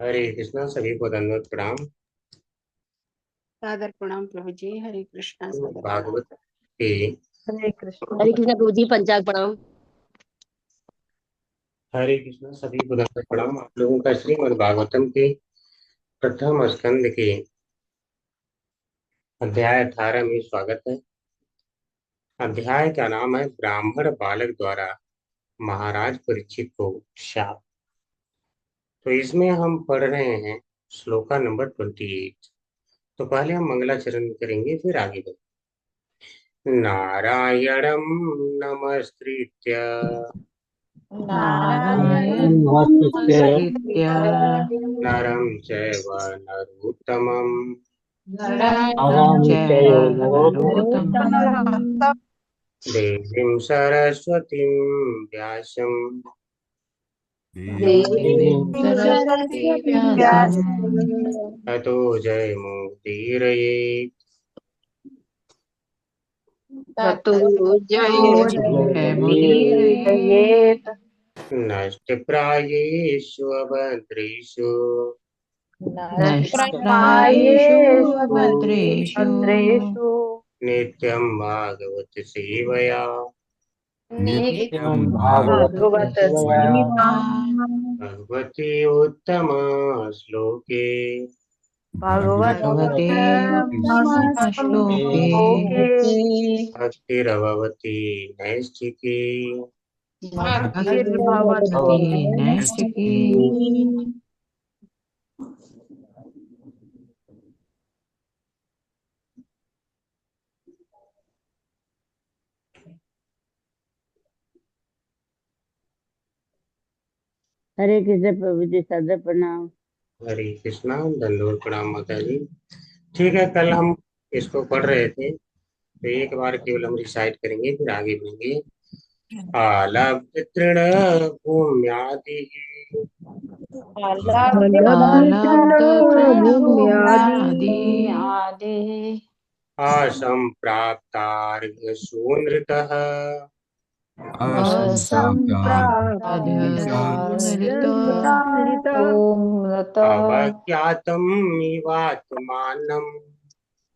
हरे कृष्णा। सभी को दंडवत प्रणाम। सादर प्रणाम प्रभु जी। हरे कृष्णा। सादर प्रणाम। भागवत के हरे कृष्णा प्रभु जी, पंचांग प्रणाम। हरे कृष्णा। सभी को दंडवत प्रणाम। आप लोगों का श्रीमद् भागवतम के प्रथम स्कंद के अध्याय 18 में स्वागत है। अध्याय का नाम है ब्राह्मण बालक द्वारा महाराज परीक्षित को शाप। तो इसमें हम पढ़ रहे हैं श्लोका नंबर 28। तो पहले हम मंगलाचरण करेंगे, फिर आगे बढ़ेंगे। नारायणं नमस्कृत्य नारायण नमस्ते नरं चैव नरोत्तमं नरं चैव नरोत्तमं देवीं सरस्वतीं व्यासं देवीं सरस्वती व्यासं ततो जयमुदीरयेत्। ततो जयमुदीरयेत्। नष्टप्रायेषु अभद्रेषु नष्टप्रायेषु भद्रेषु नित्यं भागवत सेवया नित्यं भागवत सेवया भगवति उत्तम श्लोके भगवते श्लोके भक्तिरभवति नैष्ठिकी भक्तिर्भवति नैष्ठिकी। हरे कृष्ण प्रभु जी, सादर प्रणाम। हरे कृष्णा। दंडवत प्रणाम माता जी। ठीक है, कल हम इसको पढ़ रहे थे, तो एक बार केवल हम रिसाइट करेंगे, फिर आगे बढ़ेंगे। आलभ्य तृण भूम्यादि आलब्धतृणभूम्यादि असम्प्राप्तार्घ्य सूनृतः असम्प्राप्तार्घ्यसूनृतः अवज्ञातम् इवात्मानम्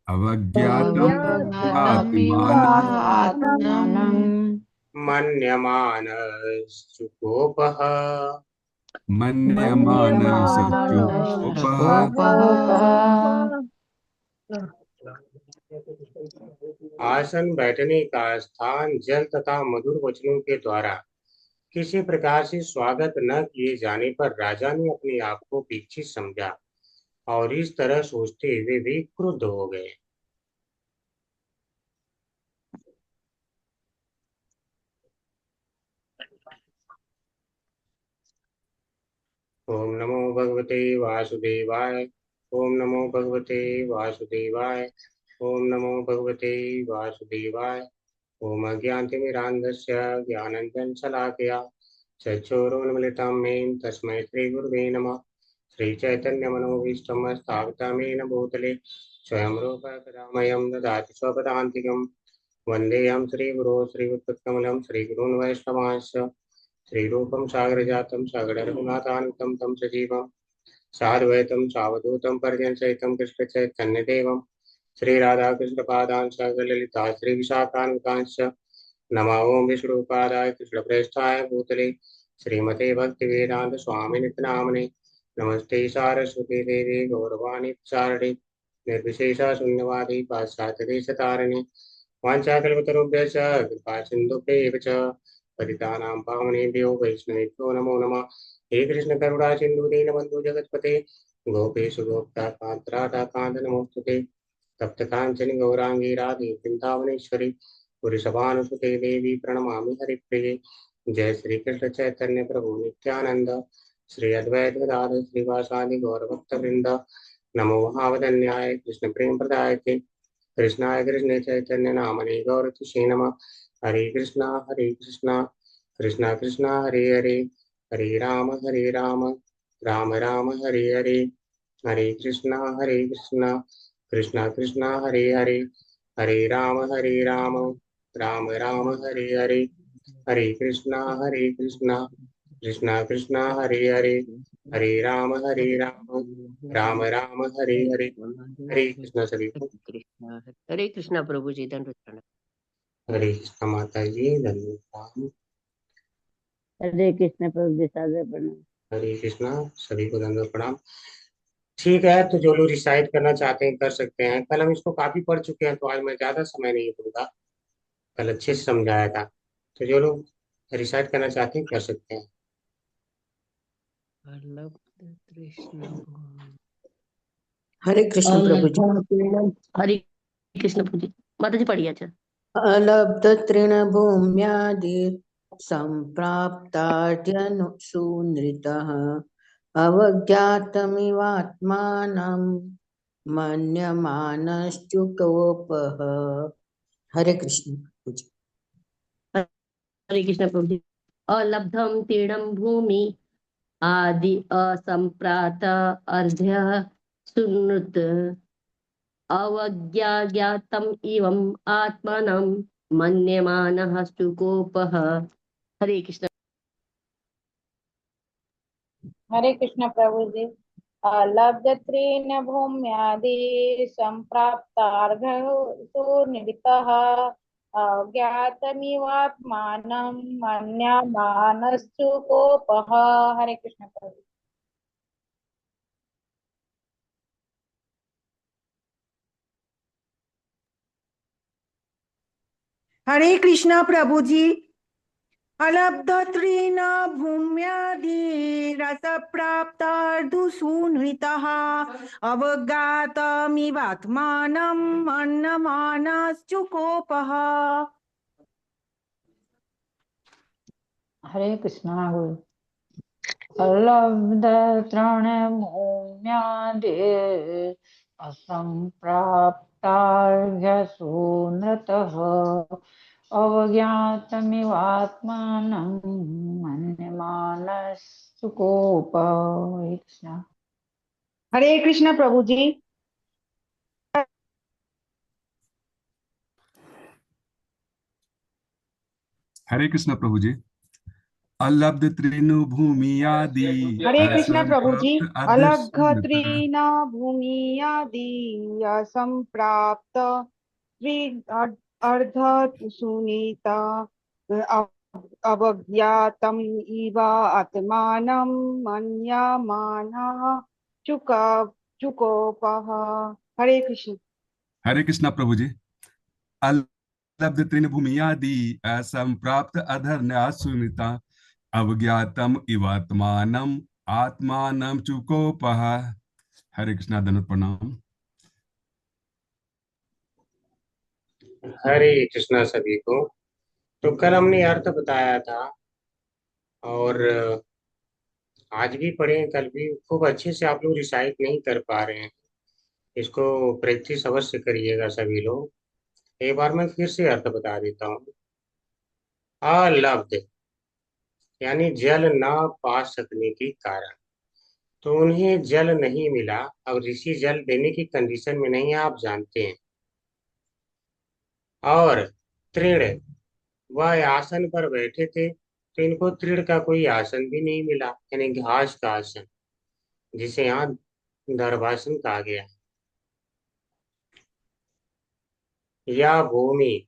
अवज्ञातमिवात्मानं मन्यमानश्चुकोपः मन्यमानश्चकोपः। आसन बैठने का स्थान जल तथा मधुर वचनों के द्वारा किसी प्रकार से स्वागत न किए जाने पर राजा ने अपने आप को भिक्षित समझा और इस तरह सोचते हुए भी क्रुद्ध हो गए। ओम नमो भगवते वासुदेवाय। ओम नमो भगवते वासुदेवाय। ओम नमो भगवते वासुदेवाय। ओम अज्ञानतिमिरान्धस्य ज्ञानञ्जनशलाकया चक्षुरुन्मीलितं येन तस्मै श्रीगुरुवे नमः। श्रीचैतन्यमनोभीष्टं स्थापितं येन भूतले स्वयं रूप कदा मह्यं ददाति स्वपदान्तिकं। वन्देऽहं श्रीगुरो श्रीयुतकमलं श्रीगुरून् वैष्णवांश्च श्रीरूपं सागरजातं सागररघुनाथान्वितं तं सजीवं साद्वैतं सावधूतं परिजनसहितं कृष्णचैतन्यदेवं श्रीराधाकृष्णपादान् सगललिता श्रीविशाखान्वितांश्च नमो विष्णुपादाय कृष्णप्रेष्ठाय भूतले श्रीमते भक्तिवेदान्त स्वामिनिति नामने। नमस्ते सारस्वती देवी गौरवाणी प्रचारिणे निर्विशेषा शून्यवादी पाश्चात्यदेशतारिणे वाञ्छाकल्पतरुभ्यश्च कृपा सिन्धुभ्येव च पतितानां पावनेभ्यो वैष्णवेभ्यो नमो नमः। हे कृष्ण करुणा सिन्धु दीनबन्धु जगत्पते गोपेश गोप्ता कांत राधा कांत नमोस्तुते तप्त कांचन गौरांगी राधे वृंदावनेश्वरी पुरुषभानुसुते देवी प्रणमामि हरिप्रिये। जय श्री कृष्ण चैतन्य प्रभु नित्यानंद श्री अद्वैत गदाधर श्रीवासादि गौरभक्त वृंद। नमो महावदन्याय कृष्ण प्रेम प्रदायते कृष्णाय कृष्ण चैतन्य नामने गौरतिषे नमः। हरे कृष्णा कृष्णा कृष्णा हरे हरे हरे राम राम राम हरे हरे। हरे कृष्णा कृष्णा कृष्णा हरे हरे हरे राम राम राम हरे हरे। हरे कृष्णा कृष्णा कृष्णा हरे हरे, हरे राम राम राम हरे हरे। हरे कृष्णा सभी को। हरे कृष्णा प्रभु जी, दंडवत प्रणाम। हरे कृष्णा माता जी, धन्यवाद। हरे कृष्ण प्रभु जी, सादर प्रणाम। हरे कृष्णा सभी को दंडवत प्रणाम। ठीक है, तो जो लोग रिसाइट करना चाहते हैं कर सकते हैं। कल हम इसको काफी पढ़ चुके हैं, तो आज मैं ज्यादा समय नहीं दूंगा। कल अच्छे से समझाया था, तो जो लोग रिसाइट करना चाहते हैं कर सकते हैं। हरे कृष्ण प्रभु जी। हरे कृष्ण प्रभु जी, माता जी पढ़िए। अच्छा। अलब्ध तृणभूम्यादि सम्प्राप्ताद्यनुसूनृतः अवज्ञातमिवात्मानं मन्यमानश्चुकोपः। हरे कृष्ण प्रभु जी। हरे कृष्ण प्रभु जी। अलब्धम तीर्णम भूमि आदि असंप्रात अर्घ्य सुनृत अवज्ञातम इवम आत्मानं मन्यमानः सुकोपः। हरे कृष्ण। हरे कृष्ण प्रभु जी। लब्ध तृण भूम्यादि संप्राप्तार्घ्यो निमित्तः अज्ञातमिवात्मानं मन्यमानस्तु कोपः। हरे कृष्ण प्रभु। हरे कृष्णा प्रभु जी। अलब्ध तृण भूम्यादि रस प्राप्तार्धुसूनृतः अवगातमिवात्मानं मन्यमानश्चुकोपः। हरे कृष्णा गुरु। अलब्ध तृणभूम्यादि असम्प्राप्तार्घ्यसूनृतः अवज्ञातमिवात्मानं मन्यमानस्तुकोपः। हरे कृष्णा। हरे कृष्णा प्रभु जी। हरे कृष्ण प्रभु जी। अलब्ध तृणु भूमि आदि हरे कृष्णा प्रभु जी। असंप्राप्त अलग अदृश्यता। तृण भूमियादि असंप्राप्त अर्ध सुनीता अवज्ञातम् इव आत्मानं मन्यमानः चुकोपः। हरे कृष्ण। हरे कृष्ण प्रभु जी। अलब्ध तृण भूमि आदि असंप्राप्त अधर्न्य सुनिता अवज्ञातम इवात्मानम आत्मानम चुकोपः। हरे कृष्णा धनुष प्रणाम। हरे कृष्णा सभी को। तो कल हमने अर्थ बताया था, और आज भी पढ़े, कल भी खूब अच्छे से। आप लोग रिसाइट नहीं कर पा रहे हैं, इसको प्रैक्टिस अवश्य करिएगा सभी लोग। एक बार मैं फिर से अर्थ बता देता हूँ। अलब्ध यानी जल न पा सकने के कारण, तो उन्हें जल नहीं मिला। अब ऋषि जल देने की कंडीशन में नहीं है, आप जानते हैं। और तृण, वह आसन पर बैठे थे, तो इनको तृण का कोई आसन भी नहीं मिला, यानी घास का आसन, जिसे यहाँ धर्वासन कहा गया। या भूमि,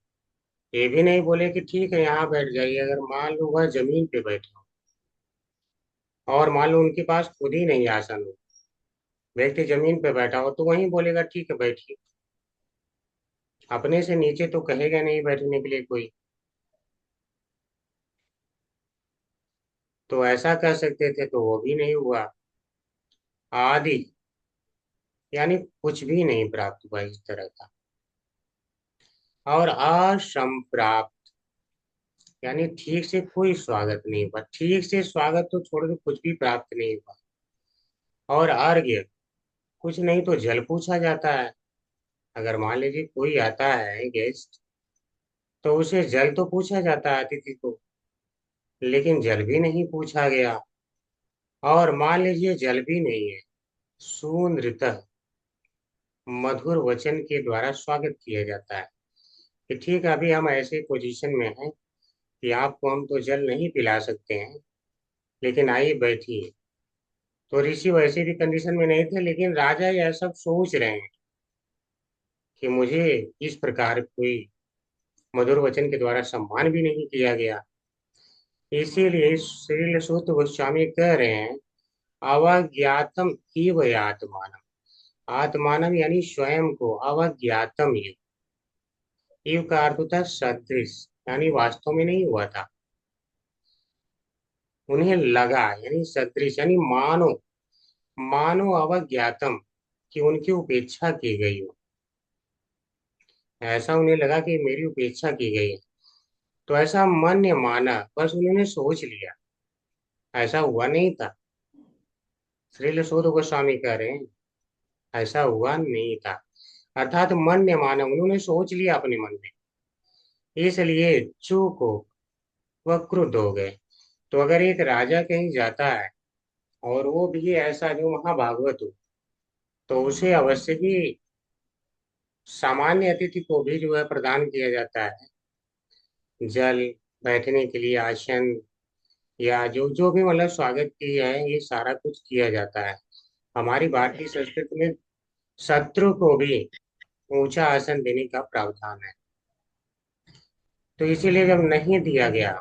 ये भी नहीं बोले कि ठीक है यहाँ बैठ जाइए। अगर मान लो वह जमीन पे बैठा हो, और मान लो उनके पास खुद ही नहीं आसन हो, व्यक्ति जमीन पे बैठा हो, तो वहीं बोलेगा ठीक है बैठिए। अपने से नीचे तो कहेगा नहीं बैठने के लिए कोई। तो ऐसा कह सकते थे, तो वो भी नहीं हुआ। आदि यानी कुछ भी नहीं प्राप्त हुआ इस तरह का। और असंप्राप्त यानी ठीक से कोई स्वागत नहीं हुआ। ठीक से स्वागत तो छोड़ के कुछ भी प्राप्त नहीं हुआ। और अर्घ्य, कुछ नहीं तो जल पूछा जाता है। अगर मान लीजिए कोई आता है गेस्ट, तो उसे जल तो पूछा जाता है अतिथि को, लेकिन जल भी नहीं पूछा गया। और मान लीजिए जल भी नहीं है, सुनृतः, मधुर वचन के द्वारा स्वागत किया जाता है कि ठीक है, अभी हम ऐसे पोजीशन में हैं कि आपको हम तो जल नहीं पिला सकते हैं, लेकिन आई बैठी। तो ऋषि वैसे भी कंडीशन में नहीं थे, लेकिन राजा यह सब सोच रहे हैं कि मुझे इस प्रकार कोई मधुर वचन के द्वारा सम्मान भी नहीं किया गया। इसीलिए श्रील सूत गोस्वामी कह रहे हैं, अवज्ञातम इव आत्मानम। आत्मानम यानी स्वयं को, अवज्ञातम इव का अर्थ होता है सदृश, यानी वास्तव में नहीं हुआ था, उन्हें लगा, यानी सदृश यानी मानो, मानो अवज्ञातम कि उनकी उपेक्षा की गई हो। ऐसा उन्हें लगा कि मेरी उपेक्षा की गई है, तो ऐसा मन माना, बस उन्होंने सोच लिया, ऐसा हुआ नहीं था। श्रील सूत गोस्वामी कह रहे हैं ऐसा हुआ नहीं था, अर्थात मन ने माना, उन्होंने सोच लिया अपने मन में, इसलिए चूक हो, वह क्रुद्ध हो गए। तो अगर एक राजा कहीं जाता है और वो भी ऐसा जो महाभागवत हो, तो उसे अवश्य ही सामान्य अतिथि को भी जो है प्रदान किया जाता है, जल, बैठने के लिए आसन, या जो जो भी मतलब स्वागत की है, ये सारा कुछ किया जाता है। हमारी भारतीय संस्कृति में शत्रु को भी ऊंचा आसन देने का प्रावधान है। तो इसीलिए जब नहीं दिया गया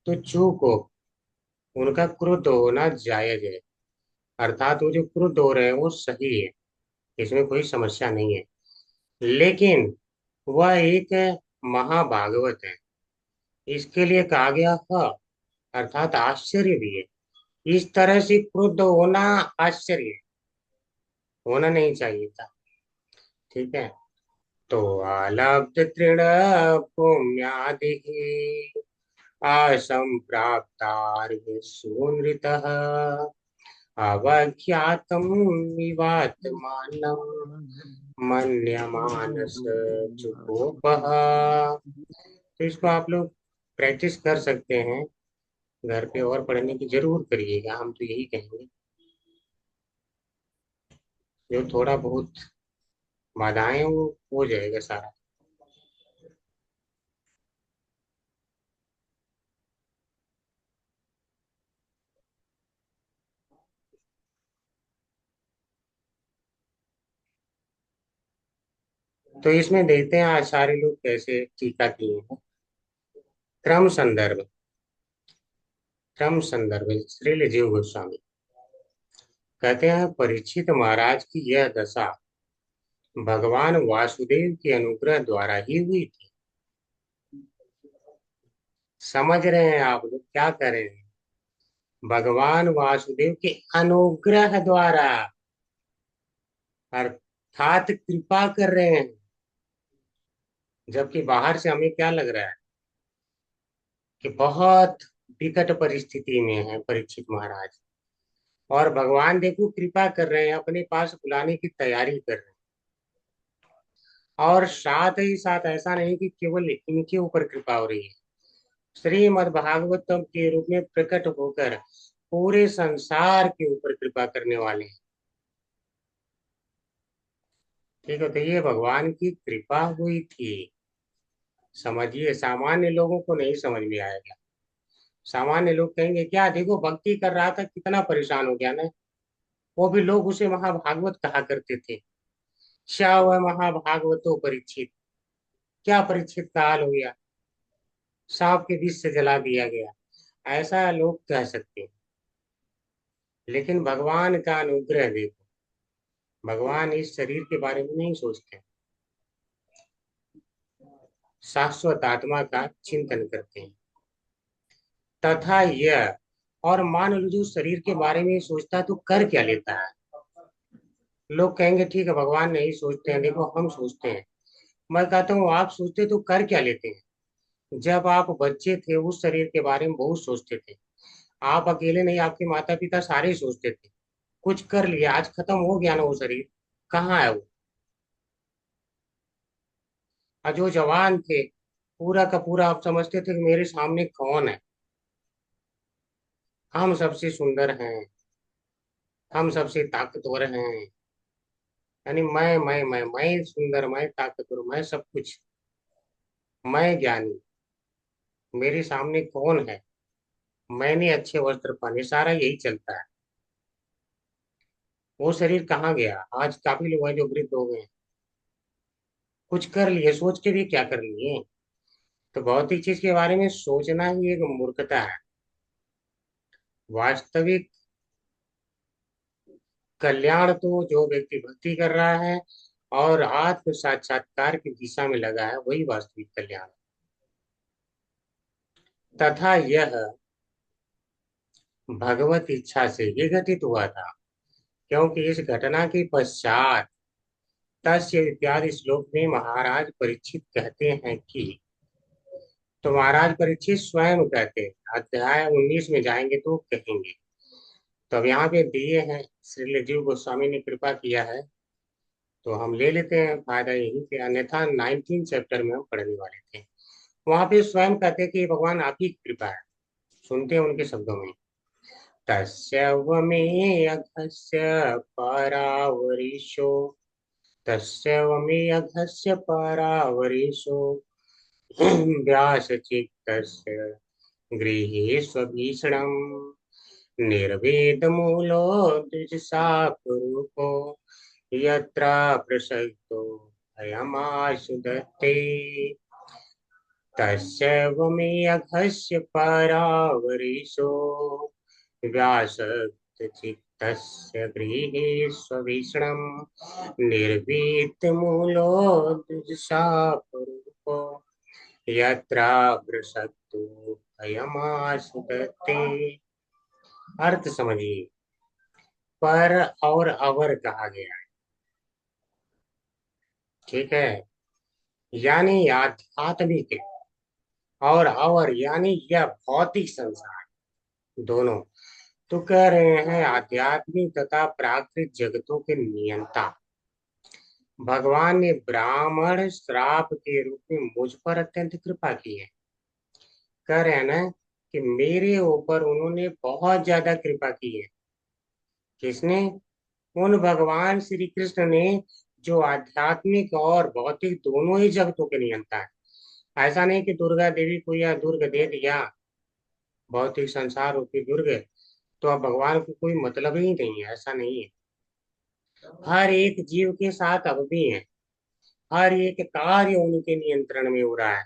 तो चूक हो, उनका क्रुद्ध होना जायज है, अर्थात वो जो क्रुद्ध हो रहे हैं वो सही है, इसमें कोई समस्या नहीं है। लेकिन वह एक महाभागवत है, इसके लिए कहा गया है, अर्थात आश्चर्य भी है। इस तरह से क्रुद्ध होना आश्चर्य है, होना नहीं चाहिए था। ठीक है। तो अलब्ध तृण पुण्यादि असंप्राप्तार्घ्य सुनृतः अवख्यातम् इवात्मानं मन्यमानस चुकोपः। तो इसको आप लोग प्रैक्टिस कर सकते हैं, घर पे और पढ़ने की जरूर करिएगा, हम तो यही कहेंगे। जो थोड़ा बहुत बाधाएं वो हो जाएगा सारा। तो इसमें देखते हैं आचार्य लोग कैसे टीका किए हैं। क्रम संदर्भ, क्रम संदर्भ श्रील जीव गोस्वामी कहते हैं, परीक्षित महाराज की यह दशा भगवान वासुदेव के अनुग्रह द्वारा ही हुई थी। समझ रहे हैं आप लोग क्या कर रहे हैं? भगवान वासुदेव के अनुग्रह द्वारा, अर्थात कृपा कर रहे हैं। जबकि बाहर से हमें क्या लग रहा है कि बहुत विकट परिस्थिति में है परीक्षित महाराज, और भगवान देखो कृपा कर रहे हैं, अपने पास बुलाने की तैयारी कर रहे हैं। और साथ ही साथ ऐसा नहीं कि केवल इनके ऊपर कृपा हो रही है, श्रीमद् भागवतम के रूप में प्रकट होकर पूरे संसार के ऊपर कृपा करने वाले हैं। ठीक है, तो ये भगवान की कृपा हुई थी। समझिए, सामान्य लोगों को नहीं समझ में आएगा। सामान्य लोग कहेंगे क्या, देखो भक्ति कर रहा था कितना परेशान हो गया ना, वो भी लोग उसे महाभागवत कहा करते थे। क्या हुआ महाभागवतो परीक्षित, क्या परीक्षित का हाल हो गया, सांप के विष से जला दिया गया, ऐसा लोग कह सकते हैं। लेकिन भगवान का अनुग्रह देखो, भगवान इस शरीर के बारे में नहीं सोचते, शाश्वत आत्मा का चिंतन करते हैं। तथा यह, और मान लो जो शरीर के बारे में सोचता है तो कर क्या लेता है। लोग कहेंगे ठीक है भगवान नहीं सोचते हैं, देखो हम सोचते हैं। मैं कहता हूँ आप सोचते तो कर क्या लेते हैं? जब आप बच्चे थे उस शरीर के बारे में बहुत सोचते थे। आप अकेले नहीं, आपके माता पिता सारे सोचते थे। कुछ कर लिया, आज खत्म हो गया ना वो शरीर, कहाँ है वो? और जो जवान थे पूरा का पूरा आप समझते थे कि मेरे सामने कौन है, हम सबसे सुंदर हैं, हम सबसे ताकतवर हैं, यानी मैं सुंदर, मैं ताकतवर, मैं सब कुछ, मैं ज्ञानी, मेरे सामने कौन है? मैंने अच्छे वस्त्र पहने, सारा यही चलता है। वो शरीर कहाँ गया? आज काफी लोग हैं जो वृद्ध हो गए हैं, कुछ कर लिए, सोच के भी क्या कर लिए। तो भौतिक चीज के बारे में सोचना ही एक मूर्खता है। वास्तविक कल्याण तो जो व्यक्ति भक्ति कर रहा है और आत्म साक्षात्कार की दिशा में लगा है, वही वास्तविक कल्याण है। तथा यह भगवत इच्छा से ही घटित हुआ था, क्योंकि इस घटना के पश्चात तस्य इत्यादि श्लोक में महाराज परीक्षित कहते हैं कि, तो महाराज परीक्षित स्वयं कहते हैं, अध्याय 19 में जाएंगे तो कहेंगे। तो अब यहाँ पे दिए हैं, श्री जीव गोस्वामी ने कृपा किया है तो हम ले लेते हैं फायदा यहीं पे, अन्यथा 19 चैप्टर में हम पढ़ने वाले थे। वहां पे स्वयं कहते हैं कि भगवान आप ही की कृपा है। सुनते हैं उनके शब्दों में, तस्य वमेयघस्य परावरीशो, तस्य वमेयघस्य परावरीशो व्यासचित्तस्य गृहे स्वभीषणम् निर्वेदमूलो द्विजशाखरूपो यत्र प्रसक्तो अयमाशु दत्ते, तस्यैवमेघस्य परावरीशो व्यासचित्तस्य गृहे स्वभीषणम् निर्वीतमूलो द्विजशाखरूपो यत्र प्रसक्तो अयमाशु दत्ते। अर्थ समझिए, पर और अवर कहा गया है, ठीक है, यानी आध्यात्मिक, और अवर यानी यह भौतिक संसार, दोनों। तो कह रहे हैं आध्यात्मिक तथा प्राकृतिक जगतों के नियंता भगवान ने ब्राह्मण श्राप के रूप में मुझ पर अत्यंत कृपा की है। कह रहे हैं ना कि मेरे ऊपर उन्होंने बहुत ज्यादा कृपा की है। किसने? उन भगवान श्री कृष्ण ने, जो आध्यात्मिक और भौतिक दोनों ही जगतों के नियंता है। ऐसा नहीं कि दुर्गा देवी को यह दुर्ग दे दिया, भौतिक संसार रूपी दुर्ग, तो अब भगवान को कोई मतलब ही नहीं है, ऐसा नहीं है। हर एक जीव के साथ अब भी है, हर एक कार्य उनके नियंत्रण में हो रहा है,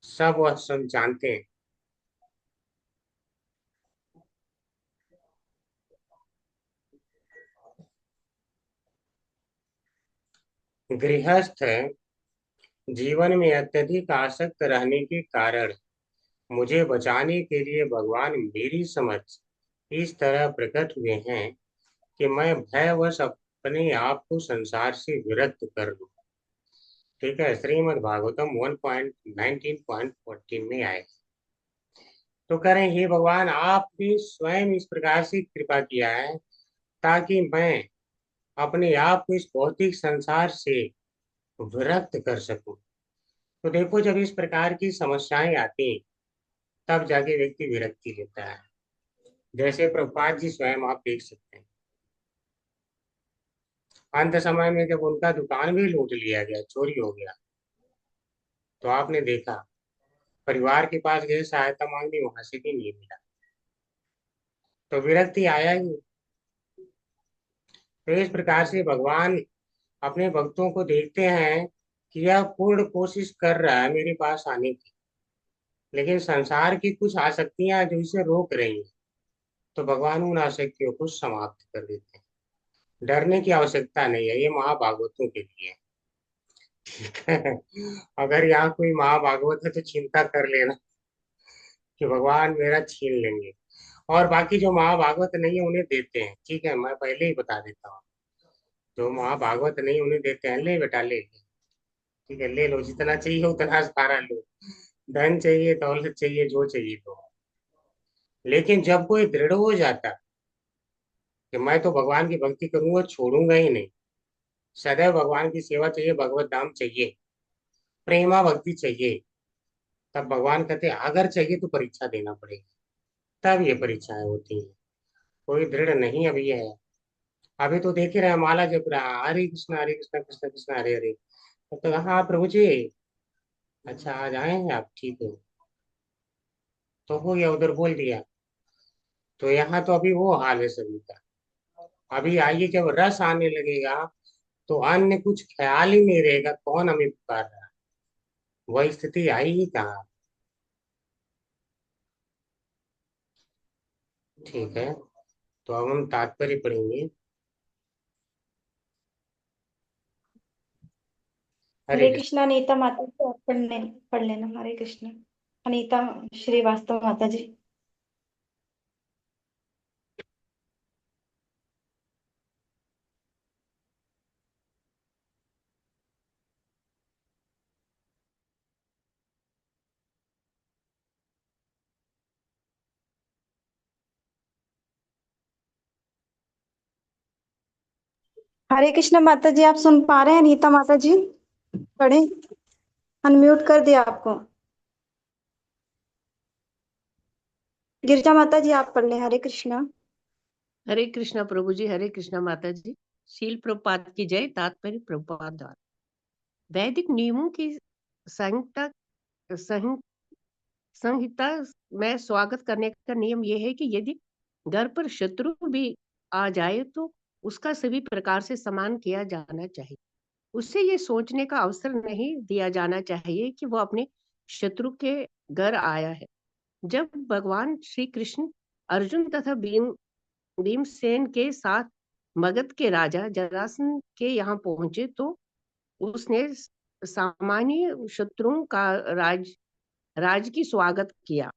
सब वह सब जानते हैं। गृहस्थ जीवन में अत्यधिक आसक्त रहने के कारण मुझे बचाने के लिए भगवान मेरी समझ इस तरह प्रकट हुए हैं कि मैं भयवश अपने आप को संसार से विरक्त कर दूं। ठीक है, श्रीमद् भागवतम 1.19.14 में आए। तो कह रहे हैं, हे भगवान, आपने स्वयं इस प्रकार से कृपा किया है ताकि मैं अपने आप को इस भौतिक संसार से विरक्त कर सकूं। तो देखो, जब इस प्रकार की समस्याएं आती हैं तब जाके व्यक्ति विरक्ति लेता है। जैसे प्रभुपाद जी स्वयं आप देख सकते हैं, अंत समय में जब उनका दुकान भी लूट लिया गया, चोरी हो गया, तो आपने देखा परिवार के पास गए सहायता मांगने, वहां से भी नहीं मिला, तो विरक्ति आया ही। तो इस प्रकार से भगवान अपने भक्तों को देखते हैं कि यह पूर्ण कोशिश कर रहा है मेरे पास आने की, लेकिन संसार की कुछ आसक्तियां जो इसे रोक रही हैं, तो भगवान उन आसक्तियों को समाप्त कर देते हैं। डरने की आवश्यकता नहीं है, ये महाभागवतों के लिए है। ठीक है, अगर यहाँ कोई महाभागवत है तो चिंता कर लेना कि भगवान मेरा छीन लेंगे। और बाकी जो महाभागवत नहीं है उन्हें देते हैं, ठीक है, मैं पहले ही बता देता हूँ। जो महाभागवत नहीं उन्हें देते हैं, ले बेटा ले, ठीक है, ले लो, जितना चाहिए उतना सारा लो, धन चाहिए, दौलत चाहिए, जो चाहिए तो। लेकिन जब कोई दृढ़ हो जाता कि मैं तो भगवान की भक्ति करूंगा, छोड़ूंगा ही नहीं, सदैव भगवान की सेवा चाहिए, भगवत धाम चाहिए, प्रेमा भक्ति चाहिए, तब भगवान कहते हैं अगर चाहिए तो परीक्षा देना पड़ेगा। तब ये परीक्षाएं होती हैं। कोई दृढ़ नहीं अभी है, अभी तो देख ही रहे हैं, माला जप रहा, हरे कृष्णा कृष्ण कृष्ण हरे हरे। तब तो हाँ प्रभु जी, अच्छा आज आए हैं आप, ठीक है। तो हो गया, उधर बोल दिया। तो यहाँ तो अभी वो हाल है सभी का। अभी आइए जब रस आने लगेगा तो अन्य कुछ ख्याल ही नहीं रहेगा कौन हमें पुकार रहा है। वह स्थिति आएगी कहाँ। ठीक है, तो अब हम तात्पर्य पढ़ेंगे। हरे हरे कृष्ण। कृष्णा अनीता माता जी, आप पढ़ लेना। हरे कृष्णा अनीता श्रीवास्तव माता जी। हरे कृष्णा माता जी, आप सुन पा रहे हैं? अनीता माता जी पढ़े, अनम्यूट कर दिया आपको। गिरिजा माता जी आप पढ़ लें। हरे कृष्णा। हरे कृष्णा प्रभु जी, हरे कृष्णा माता जी। शील प्रभुपाद की जय। तात्पर्य प्रभुपाद द्वारा वैदिक नियमों की संहिता संहि- संहिता में स्वागत करने का नियम यह है कि यदि घर पर शत्रु भी आ जाए तो उसका सभी प्रकार से सम्मान किया जाना चाहिए। उसे ये सोचने का अवसर नहीं दिया जाना चाहिए कि वो अपने शत्रु के घर आया है। जब भगवान श्री कृष्ण अर्जुन तथा भीमसेन के साथ मगध के राजा जरासंध के यहाँ पहुंचे तो उसने सामान्य शत्रुओं का राज की स्वागत किया।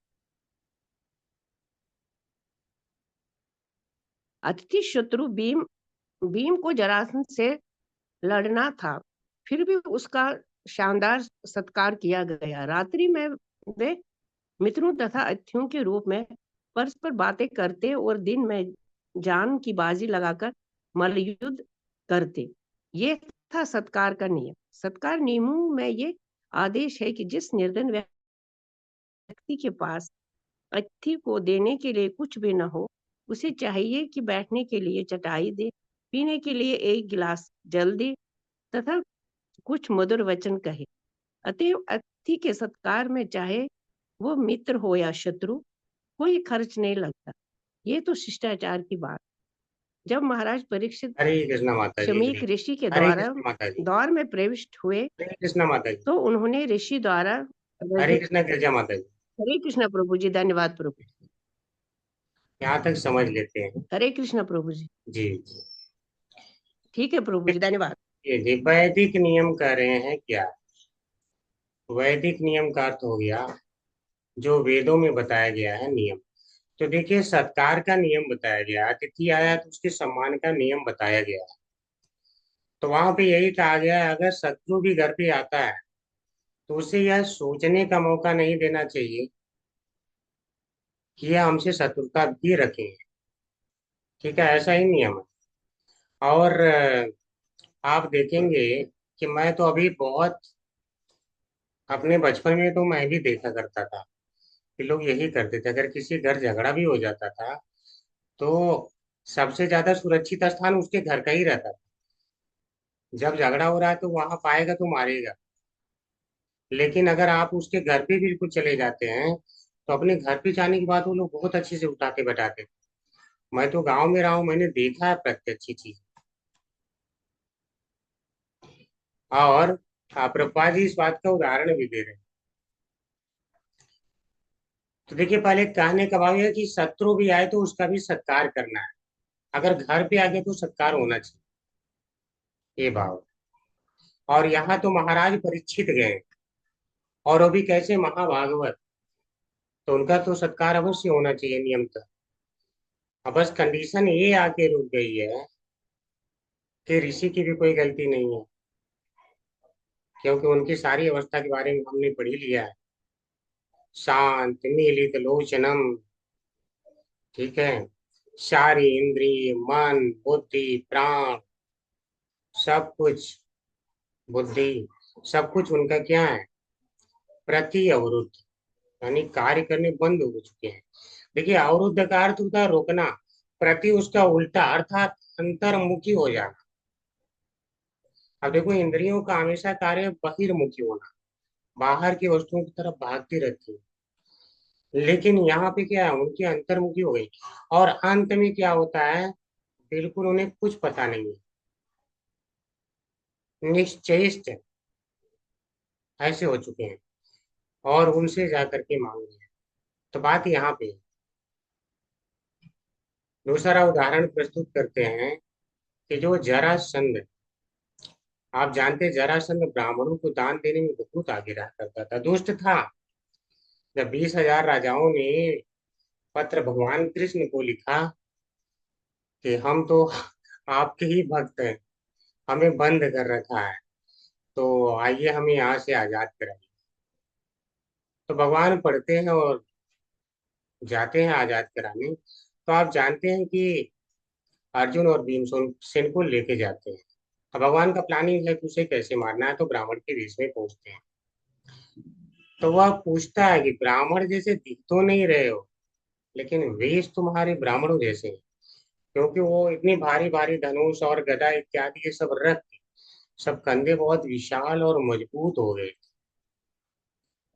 अतिथि शत्रु भीम को जरासंध से लड़ना था, फिर भी उसका शानदार सत्कार किया गया। रात्रि में वे मित्रों तथा अतिथियों के रूप में परस्पर बातें करते और दिन में जान की बाजी लगाकर मल्लयुद्ध करते। ये था सत्कार का नियम। सत्कार नियमों में ये आदेश है कि जिस निर्धन व्यक्ति के पास अतिथि को देने के लिए कुछ भी न हो, उसे चाहिए कि बैठने के लिए चटाई दे, पीने के लिए एक गिलास जल दे तथा कुछ मधुर वचन कहे। अतएव अतिथि के सत्कार में चाहे वो मित्र हो या शत्रु, कोई खर्च नहीं लगता। ये तो शिष्टाचार की बात। जब महाराज परीक्षित हरे कृष्णा माता जी शमीक की। ऋषि के हरे द्वारा कृष्णा माता जी। दौर में प्रविष्ट हुए हरे कृष्णा माता जी। तो उन्होंने ऋषि द्वारा हरे कृष्णा गिरजा माता जी। हरे कृष्णा प्रभु जी। धन्यवाद प्रभु। यहाँ तक समझ लेते हैं। हरे कृष्णा प्रभु जी। जी जी। ठीक है प्रभु जी, धन्यवाद। ये जी वैदिक नियम कह रहे हैं क्या। वैदिक नियम का अर्थ हो गया जो वेदों में बताया गया है नियम। तो देखिए, सत्कार का नियम बताया गया, अतिथि आया तो उसके सम्मान का नियम बताया गया। तो वहां पे यही कहा गया है अगर शत्रु भी घर पे आता है तो उसे यह सोचने का मौका नहीं देना चाहिए कि यह हमसे शत्रुता भी रखें। ठीक है, ऐसा ही नियम है। और आप देखेंगे कि मैं तो अभी बहुत अपने बचपन में तो मैं भी देखा करता था कि लोग यही करते थे। अगर किसी घर झगड़ा भी हो जाता था तो सबसे ज्यादा सुरक्षित स्थान उसके घर का ही रहता था। जब झगड़ा हो रहा है तो वहां पाएगा तो मारेगा। लेकिन अगर आप उसके घर पे बिल्कुल चले जाते हैं तो अपने घर पे जाने के बाद वो लोग बहुत अच्छे से उठा के बैठाते हैं। मैं तो गांव में रहा हूँ, मैंने देखा है प्रत्यक्ष चीज। और प्रभुपाद जी इस बात का उदाहरण भी दे रहे हैं। तो देखिए, पहले कहने का भाव यह है कि शत्रु भी आए तो उसका भी सत्कार करना है। अगर घर पे आ गए तो सत्कार होना चाहिए, ये भाव। और यहाँ तो महाराज परीक्षित गए और वो भी कैसे, महाभागवत। तो उनका तो सत्कार अवश्य होना चाहिए नियमतः। अब बस कंडीशन ये आके रुक गई है कि ऋषि की भी कोई गलती नहीं है, क्योंकि उनकी सारी अवस्था के बारे में हमने पढ़ ही लिया है। शांत मीलित लोचनम। ठीक है, सारी इंद्रिय मन बुद्धि प्राण सब कुछ, बुद्धि सब कुछ उनका क्या है, प्रति अवरुद्ध, यानी कार्य करने बंद हो चुके हैं। देखिए, अवरुद्ध का अर्थ होता है रोकना, प्रति उसका उल्टा अर्थात अंतर्मुखी हो जाना। अब देखो, इंद्रियों का हमेशा कार्य बहिर्मुखी होना, बाहर की वस्तुओं की तरफ भागती रहती है। लेकिन यहाँ पे क्या है, उनकी अंतर्मुखी हो गई। और अंत में क्या होता है, बिल्कुल उन्हें कुछ पता नहीं है, निश्चेष्ट ऐसे हो चुके हैं और उनसे जाकर के मांग रहे हैं। तो बात यहाँ पे है। दूसरा उदाहरण प्रस्तुत करते हैं कि जो जरासंध, आप जानते हैं जरासंध ब्राह्मणों को दान देने में बहुत आगे रहा करता था, दुष्ट था। जब 20,000 राजाओं ने पत्र भगवान कृष्ण को लिखा कि हम तो आपके ही भक्त हैं, हमें बंद कर रखा है, तो आइए हमें यहाँ से आजाद कराइए। तो भगवान पढ़ते हैं और जाते हैं आजाद कराने। तो आप जानते हैं कि अर्जुन और भीमसेन सेन को लेके जाते हैं। अब भगवान का प्लानिंग है कि उसे कैसे मारना है, तो ब्राह्मण के वेश में पहुंचते हैं। तो वह पूछता है कि ब्राह्मण जैसे दिख तो नहीं रहे हो, लेकिन वेश तुम्हारे ब्राह्मणों जैसे हैं। क्योंकि वो इतनी भारी भारी धनुष और गदा इत्यादि ये सब रख के, सब कंधे बहुत विशाल और मजबूत हो गए,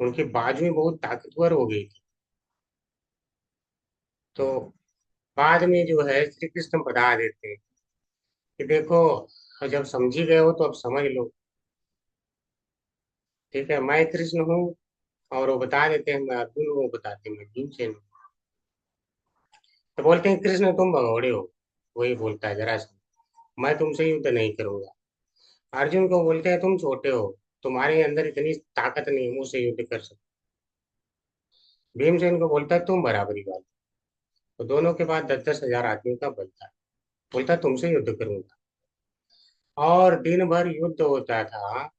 उनकी बाजुएं बहुत ताकतवर हो गई थी। तो बाद में जो है श्री कृष्ण बता देते हैं कि देखो, जब समझी गए हो तो अब समझ लो। ठीक है, मैं कृष्ण हूँ। और वो बता देते हैं मैं अर्जुन हूँ, वो बताते हैं मैं भीमसेन हूँ। तो बोलते हैं कृष्ण तुम भगोड़े हो। वही बोलता है जरा, मैं तुमसे युद्ध नहीं करूंगा। अर्जुन को बोलते हैं तुम छोटे हो, तुम्हारे अंदर इतनी ताकत नहीं है मुझसे युद्ध कर सकते। भीमसेन को बोलता है तुम बराबरी वाले। तो दोनों के पास 10-10 हजार आदमियों का बल था। बोलता तुमसे युद्ध करूंगा। और दिन भर युद्ध होता था।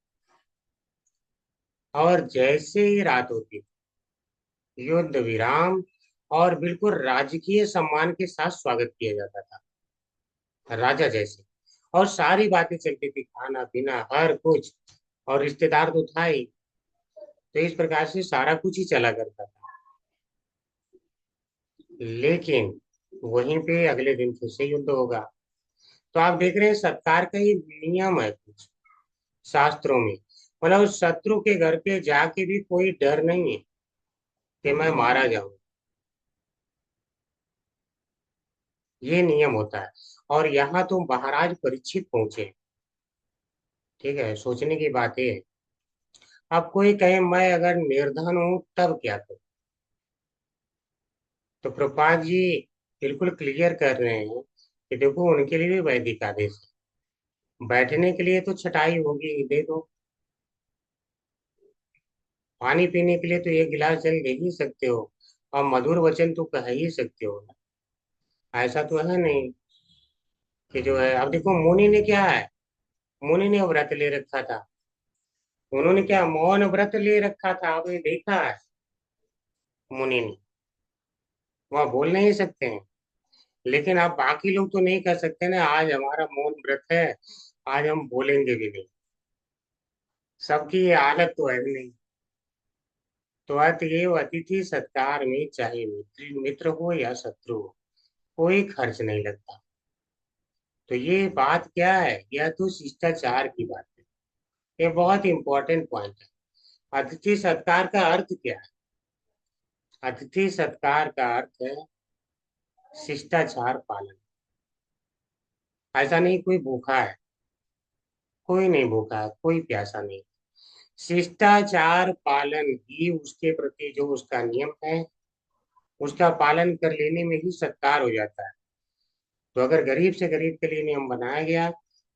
और जैसे ही रात होती थी, युद्ध विराम और बिल्कुल राजकीय सम्मान के साथ स्वागत किया जाता था, राजा जैसे। और सारी बातें चलती थी, खाना पीना हर कुछ, और रिश्तेदार तो था ही। तो इस प्रकार से सारा कुछ ही चला करता था। लेकिन वहीं पे अगले दिन फिर से युद्ध होगा। तो आप देख रहे हैं सरकार का ये नियम है कुछ शास्त्रों में, मतलब शत्रु के घर पे जाके भी कोई डर नहीं है कि मैं मारा जाऊं। ये नियम होता है। और यहाँ तो महाराज परीक्षित पहुंचे। ठीक है, सोचने की बात है। अब कोई कहे मैं अगर निर्धन हूं तब क्या करूं। तो प्रभुपाद जी बिल्कुल क्लियर कर रहे हैं कि देखो उनके लिए भी वैदिक आदेश है। बैठने के लिए तो छटाई होगी, दे दो। पानी पीने के लिए तो एक गिलास जल दे ही सकते हो। और मधुर वचन तो कह ही सकते हो ना। ऐसा तो है नहीं कि जो है, अब देखो मुनि ने क्या है, मुनि ने व्रत ले रखा था। उन्होंने क्या मौन व्रत ले रखा था, आपने देखा है। मुनि ने वह बोल नहीं सकते हैं। लेकिन आप बाकी लोग तो नहीं कर सकते ना, आज हमारा मौन व्रत है, आज हम बोलेंगे भी नहीं। सबकी ये हालत तो है भी नहीं। तो अतएव अतिथि सत्कार में चाहे मित्र मित्र हो या शत्रु हो, कोई खर्च नहीं लगता। तो ये बात क्या है, यह तो शिष्टाचार की बात है। ये बहुत इंपॉर्टेंट पॉइंट है। अतिथि सत्कार का अर्थ क्या है? अतिथि सत्कार का अर्थ है शिष्टाचार पालन। ऐसा नहीं कोई भूखा है, कोई नहीं भूखा है, कोई प्यासा नहीं। शिष्टाचार पालन ही उसके प्रति जो उसका नियम है, उसका पालन कर लेने में ही सत्कार हो जाता है। तो अगर गरीब से गरीब के लिए नियम बनाया गया,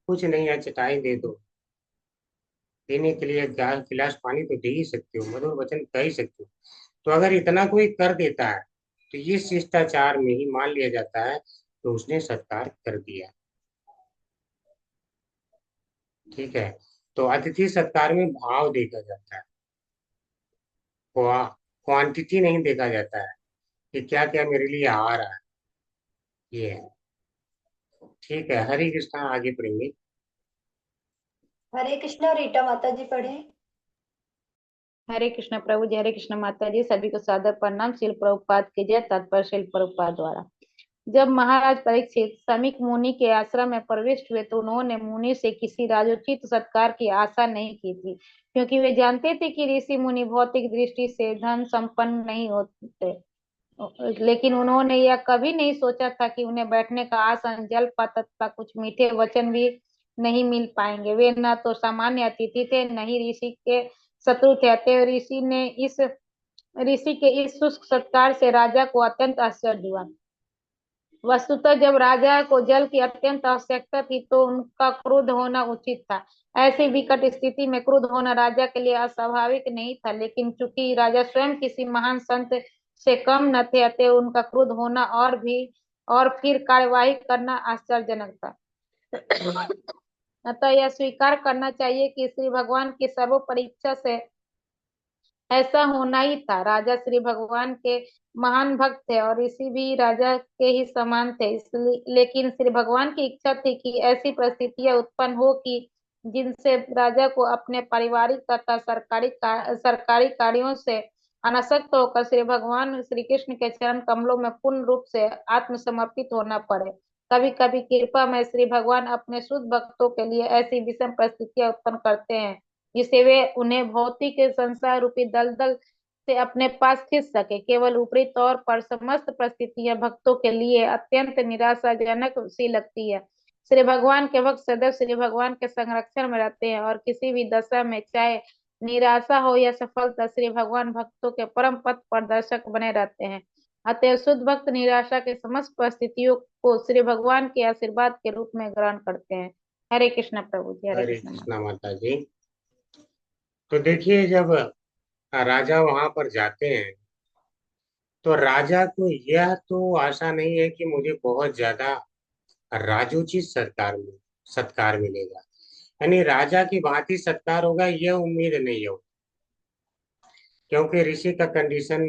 कुछ नहीं है चटाई दे दो, पीने के लिए गिलास पानी तो दे ही सकते हो, मधुर वचन कह ही सकते हो। तो अगर इतना कोई कर देता है, तो ये शिष्टाचार में ही मान लिया जाता है तो उसने सत्कार कर दिया। ठीक है। तो अतिथि सत्कार में भाव देखा जाता है, क्वांटिटी नहीं देखा जाता है कि क्या क्या मेरे लिए आ रहा है। ये है। ठीक है, हरे कृष्णा, आगे पढ़ेंगे। हरे कृष्णा। रीटा माता जी पढ़े। हरे कृष्ण प्रभु जी, हरे कृष्ण माता जी, सभी को सादर प्रणाम। शिल प्रभुपाद की जय। तत्पर शिल प्रभुपाद द्वारा जब महाराज परीक्षित समीक मुनि के आश्रम में प्रविष्ट हुए तो उन्होंने मुनि से किसी राजोचित सत्कार की आशा नहीं की थी, क्योंकि वे जानते थे कि ऋषि मुनि भौतिक दृष्टि से धन संपन्न नहीं होते। लेकिन उन्होंने यह कभी नहीं सोचा था कि उन्हें बैठने का आसन, जल पात्र तथा कुछ मीठे वचन भी नहीं मिल पाएंगे। वे न तो सामान्य अतिथि थे, न ही ऋषि के शत्रु थे। अतः ऋषि के इस शुष्क सत्कार से राजा को अत्यंत आश्चर्य हुआ। वस्तुतः जब राजा को जल की अत्यंत आवश्यकता थी तो उनका क्रुद्ध होना उचित था। ऐसी विकट स्थिति में क्रुद्ध होना राजा के लिए अस्वाभाविक नहीं था, लेकिन चूंकि राजा स्वयं किसी महान संत से कम न थे, अतः उनका क्रुद्ध होना और फिर कार्यवाही करना आश्चर्यजनक था। अतः यह स्वीकार करना चाहिए कि श्री भगवान की सर्वोपरि इच्छा से ऐसा होना ही था। राजा श्री भगवान के महान भक्त थे और ऋषि भी राजा के ही समान थे, इसलिए लेकिन श्री भगवान की इच्छा थी कि ऐसी परिस्थितियां उत्पन्न हो कि जिनसे राजा को अपने पारिवारिक तथा सरकारी कार्यों से अनासक्त होकर श्री भगवान श्री कृष्ण के चरण कमलों में पूर्ण रूप से आत्मसमर्पित होना पड़े। कभी कभी कृपा में श्री भगवान अपने शुद्ध भक्तों के लिए ऐसी विषम परिस्थितियां उत्पन्न करते हैं जिससे वे उन्हें भौतिक संसार रूपी दलदल से अपने पास खींच सके। केवल ऊपरी तौर पर समस्त परिस्थितियां भक्तों के लिए अत्यंत निराशाजनक सी लगती है। श्री भगवान के भक्त सदैव श्री भगवान के संरक्षण में रहते हैं और किसी भी दशा में, चाहे निराशा हो या सफलता, श्री भगवान भक्तों के परम पथ प्रदर्शक बने रहते हैं। अतः शुद्ध भक्त निराशा के समस्त परिस्थितियों को श्री भगवान के आशीर्वाद के रूप में ग्रहण करते हैं। हरे कृष्ण प्रभु जी। हरे हरे कृष्ण माता। कृष्णा माता जी। तो देखिए, जब राजा वहां पर जाते हैं तो राजा को यह तो आशा नहीं है कि मुझे बहुत ज्यादा राजोचित सत्कार मिलेगा, यानी राजा की भांति सत्कार होगा, यह उम्मीद नहीं है। क्योंकि ऋषि का कंडीशन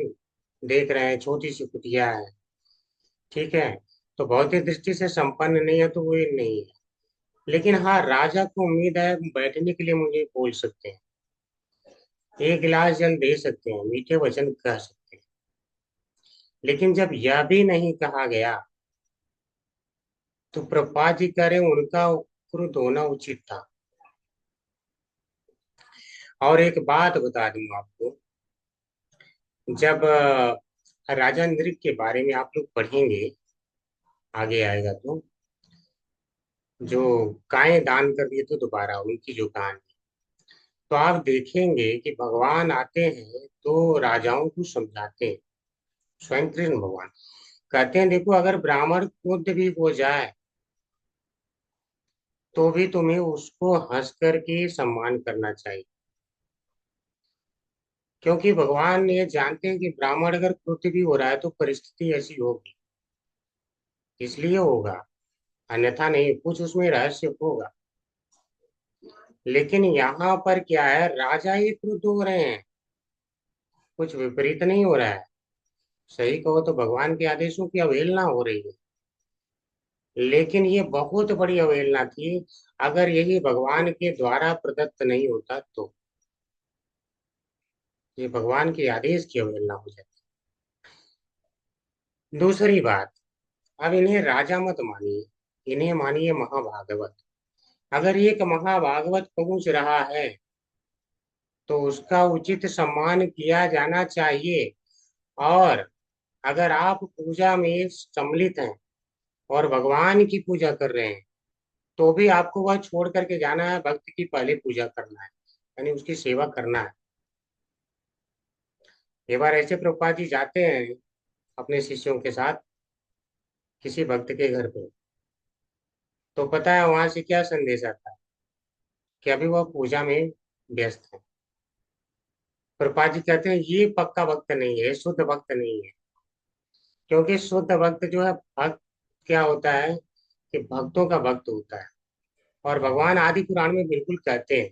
देख रहे हैं, छोटी सी कुटिया है, ठीक है, तो भौतिक दृष्टि से संपन्न नहीं है, तो वो नहीं है। लेकिन हाँ, राजा को उम्मीद है बैठने के लिए मुझे बोल सकते हैं, एक गिलास जल दे सकते हैं, मीठे वचन कह सकते हैं। लेकिन जब यह भी नहीं कहा गया तो प्रभुपाद जी कह रहे हैं उनका क्रुद्ध होना उचित था। और एक बात बता दूं आपको, जब राजा नृप के बारे में आप लोग पढ़ेंगे, आगे आएगा तो, जो गायें दान कर दिए तो दोबारा उनकी जो कहानी, तो आप देखेंगे कि भगवान आते हैं तो राजाओं को समझाते हैं। स्वयं कृष्ण भगवान कहते हैं, देखो अगर ब्राह्मण क्रुद्ध भी हो जाए तो भी तुम्हें उसको हंस करके सम्मान करना चाहिए, क्योंकि भगवान ये जानते हैं कि ब्राह्मण अगर क्रुद्ध भी हो रहा है तो परिस्थिति ऐसी होगी, इसलिए होगा, अन्यथा नहीं, कुछ उसमें रहस्य होगा। लेकिन यहाँ पर क्या है, राजा ही क्रुद्ध हो रहे हैं, कुछ विपरीत नहीं हो रहा है। सही कहो तो भगवान के आदेशों की अवहेलना हो रही है, लेकिन ये बहुत बड़ी अवहेलना थी। अगर यही भगवान के द्वारा प्रदत्त नहीं होता तो ये भगवान के आदेश की अवहेलना हो जाती। दूसरी बात, अब इन्हें राजा मत मानिए, इन्हें मानिए महाभागवत। अगर एक महाभागवत पहुंच रहा है तो उसका उचित सम्मान किया जाना चाहिए। और अगर आप पूजा में सम्मिलित हैं और भगवान की पूजा कर रहे हैं तो भी आपको वह छोड़ करके जाना है, भक्त की पहले पूजा करना है, यानी उसकी सेवा करना है। एक बार ऐसे प्रभुपाद जी जाते हैं अपने शिष्यों के साथ किसी भक्त के घर पे, तो पता है वहां से क्या संदेश आता है कि अभी वह पूजा में व्यस्त है। प्रभुपाद जी कहते हैं ये पक्का भक्त नहीं है, शुद्ध भक्त नहीं है। क्योंकि शुद्ध भक्त जो है, भक्त क्या होता है कि भक्तों का भक्त होता है। और भगवान आदि पुराण में बिल्कुल कहते हैं,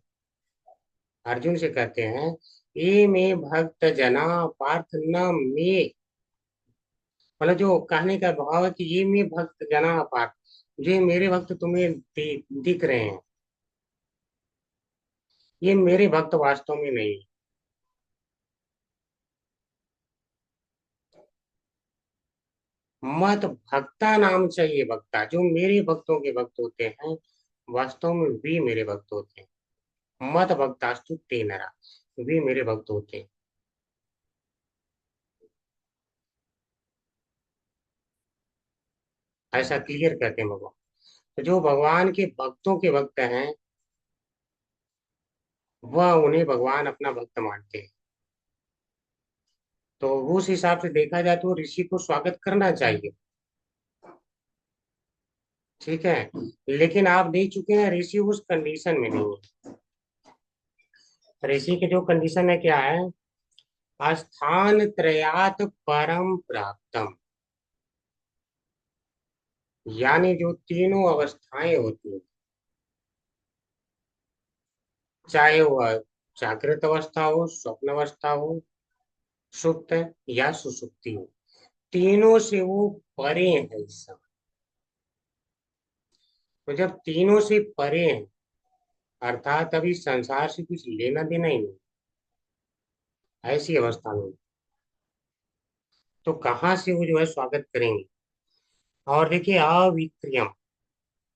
अर्जुन से कहते हैं, ये में भक्त जना पार्थ न में, मतलब जो कहने का भाव है कि ये में भक्त जना पार्थ, जो ये मेरे भक्त तुम्हें दिख रहे हैं, ये मेरे भक्त वास्तव में नहीं है। मत भक्ता नाम चाहिए, भक्ता जो मेरे भक्तों के भक्त होते हैं, वास्तव में वे मेरे भक्त होते हैं। मत भक्तास्तु ते नरा, वे मेरे भक्त होते हैं। ऐसा क्लियर कहते हैं भगवान। तो जो भगवान के भक्तों के भक्त हैं, वह उन्हें भगवान अपना भक्त मानते हैं। तो उस हिसाब से देखा जाए तो ऋषि को स्वागत करना चाहिए। ठीक है, लेकिन आप देख चुके हैं ऋषि उस कंडीशन में नहीं है। ऋषि के जो कंडीशन है क्या है, स्थान त्रयात परम प्राप्तम, यानी जो तीनों अवस्थाएं होती हैं, चाहे वह जागृत अवस्था हो, स्वप्न अवस्था हो, सुप्त या सुसुप्ति हो, तीनों से वो परे है इस समय। तो जब तीनों से परे हैं, अर्थात अभी संसार से कुछ लेना देना ही नहीं, ऐसी अवस्था में, तो कहाँ से वो जो है स्वागत करेंगे। और देखिए अविक्रियम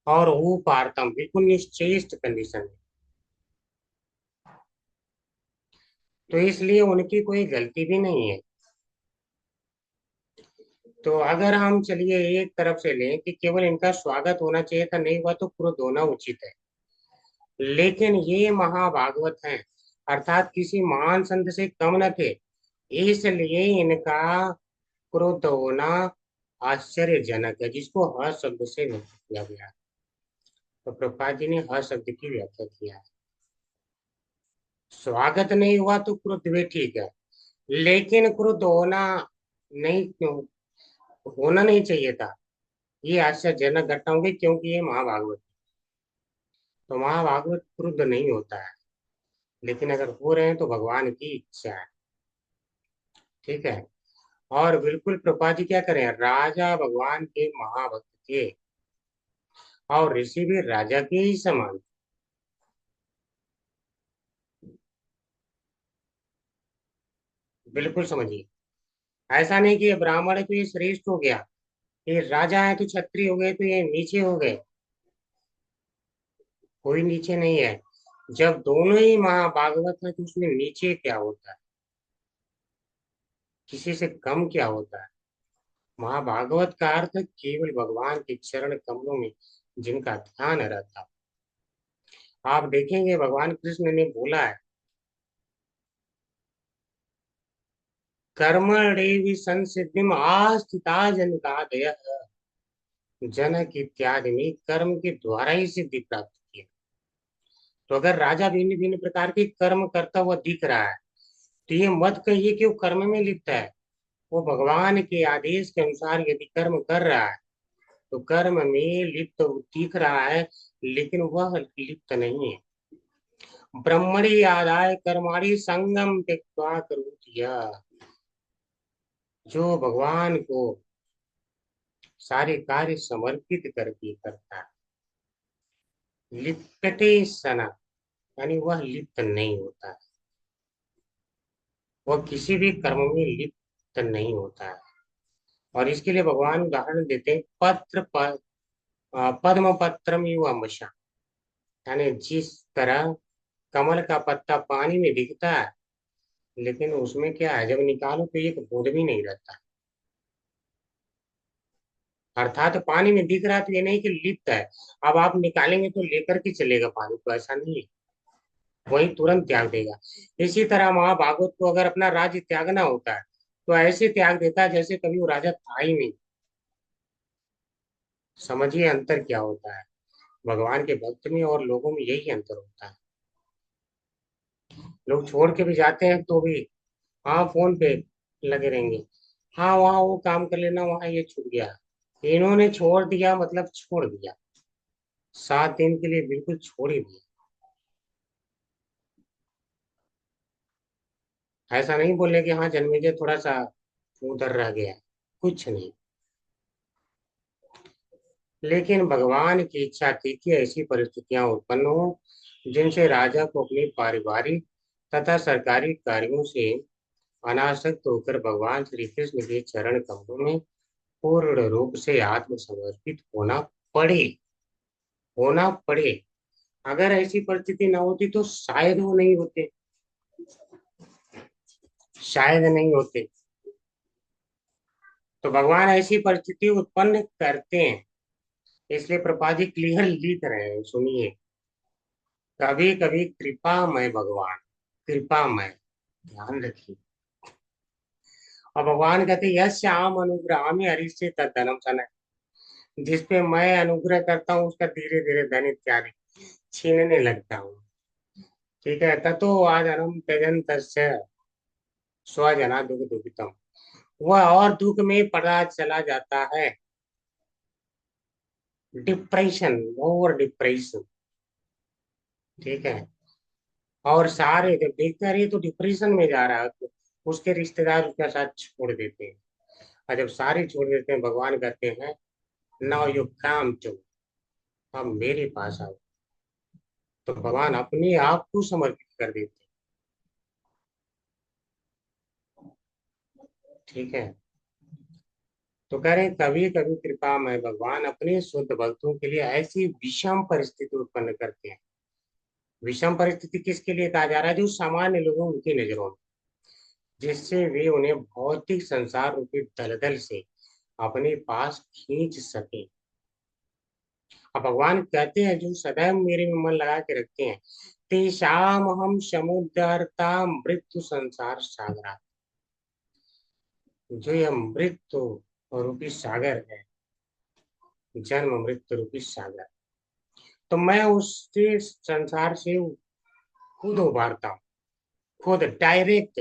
और उपार्थम, बिल्कुल निश्चेष्ट कंडीशन है। तो इसलिए उनकी कोई गलती भी नहीं है। तो अगर हम चलिए एक तरफ से लें कि केवल इनका स्वागत होना चाहिए था, नहीं हुआ तो क्रोध होना उचित है। लेकिन ये महाभागवत हैं, अर्थात किसी महान संत से कम न थे, इसलिए इनका क्रोध होना आश्चर्यजनक है, जिसको ह शब्द से व्यक्त किया गया है। तो प्रभुपाद जी ने ह शब्द की व्याख्या किया है। स्वागत नहीं हुआ तो क्रुद्ध भी ठीक है, लेकिन क्रुद्ध नहीं होना नहीं चाहिए था। ये आश्चर्यजनक घटना होगी, क्योंकि ये महाभागवत है। तो महाभागवत क्रुद्ध नहीं होता है, लेकिन अगर हो रहे हैं तो भगवान की इच्छा है। ठीक है, और बिल्कुल प्रभुपाद जी क्या करें, राजा भगवान के महाभक्त थे और ऋषि भी राजा के ही समान। बिल्कुल समझिए, ऐसा नहीं कि ये ब्राह्मण है तो ये श्रेष्ठ हो गया, ये राजा है तो क्षत्रिय हो गए तो ये नीचे हो गए। कोई नीचे नहीं है। जब दोनों ही महाभागवत है तो उसमें नीचे क्या होता है, किसी से कम क्या होता है। महाभागवत का अर्थ है केवल भगवान के चरण कमलों में जिनका ध्यान रहता। आप देखेंगे भगवान कृष्ण ने बोला है, कर्मणि संसिद्धिम आस्थिता जनकादय, जनक इत्यादि में कर्म के द्वारा ही सिद्धि प्राप्त की। तो अगर राजा भिन्न भिन्न प्रकार के कर्म करता हुआ दिख रहा है, तो ये मत कहिए कि वो कर्म में लिप्त है। वो भगवान के आदेश के अनुसार यदि कर्म कर रहा है तो कर्म में लिप्त दिख रहा है, लेकिन वह लिप्त नहीं है। ब्रह्मणि आदाय कर्माणि संगम त्यक्त्वा करोति यः, जो भगवान को सारे कार्य समर्पित करके करता है, लिप्यते सना, यानी वह लिप्त नहीं होता है, वह किसी भी कर्म में लिप्त नहीं होता है। और इसके लिए भगवान उदाहरण देते हैं, पद्म पत्रम युव अमृषा, यानी जिस तरह कमल का पत्ता पानी में दिखता है, लेकिन उसमें क्या है, जब निकालो तो एक बूंद भी नहीं रहता। अर्थात पानी में दिख रहा है तो ये नहीं कि लिप्त है, अब आप निकालेंगे तो लेकर के चलेगा पानी, तो ऐसा नहीं है, वही तुरंत त्याग देगा। इसी तरह महाभागवत को अगर अपना राज्य त्यागना होता है तो ऐसे त्याग देता है जैसे कभी वो राजा था ही नहीं। समझिए अंतर क्या होता है, भगवान के भक्त में और लोगों में यही अंतर होता है। लोग छोड़ के भी जाते हैं तो भी हाँ फोन पे लगे रहेंगे, हाँ वहाँ वो काम कर लेना, वहाँ ये छूट गया। इन्होंने छोड़ दिया मतलब छोड़ दिया, 7 दिन के लिए बिल्कुल छोड़ ही दिया। ऐसा नहीं बोले कि हाँ जन्मेजय थोड़ा सा उधर रह गया, कुछ नहीं। लेकिन भगवान की इच्छा थी कि ऐसी परिस्थितियां उत्पन्न हो जिनसे राजा को अपने पारिवारिक तथा सरकारी कार्यों से अनासक्त होकर भगवान श्री कृष्ण के चरण कमलों में पूर्ण रूप से आत्मसमर्पित पड़े होना पड़े। अगर ऐसी परिस्थिति ना होती तो शायद वो नहीं होते, शायद नहीं होते। तो भगवान ऐसी परिस्थिति उत्पन्न करते हैं, इसलिए प्रभुपाद जी क्लियर लिख रहे हैं, सुनिए। कभी कभी कृपामय भगवान, कृपामय, ध्यान रखिए। और भगवान कहते हैं यश्याम अनुग्रहामि हरिष्ये तद्धनम शनैः, जिसपे मैं अनुग्रह करता हूँ उसका धीरे धीरे धन इत्यादि छीनने लगता हूँ। ठीक है, ततो आधनम त्यजन तस्य स्वजना दुख दुखितम, वह और दुख में पड़ा चला जाता है। Depression, over depression. ठीक है, और सारे जब देखते हैं अरे ये तो डिप्रेशन में जा रहा है, तो उसके रिश्तेदार उसका साथ छोड़ देते हैं। और जब सारे छोड़ देते हैं, भगवान कहते हैं नाउ यू कम टू, अब मेरे पास आओ। तो भगवान अपने आप को समर्पित कर देते हैं। ठीक है, तो कह रहे हैं कभी कभी कृपा में भगवान अपने शुद्ध भक्तों के लिए ऐसी विषम परिस्थिति उत्पन्न करते हैं। विषम परिस्थिति किसके लिए कहा जा रहा है? जो सामान्य लोगों उनकी नजरों में, जिससे वे उन्हें भौतिक संसार रूपी दलदल से अपने पास खींच सके। अब भगवान कहते हैं जो सदैव मेरे में मन लगा के रखते हैं, तेषाम हम समुद्रता मृत्यु संसार सागरा, जो यह मृत्यु रूपी सागर है, जन्म मृत्यु रूपी सागर, तो मैं उससे संसार से खुद उबारता हूँ, खुद डायरेक्ट।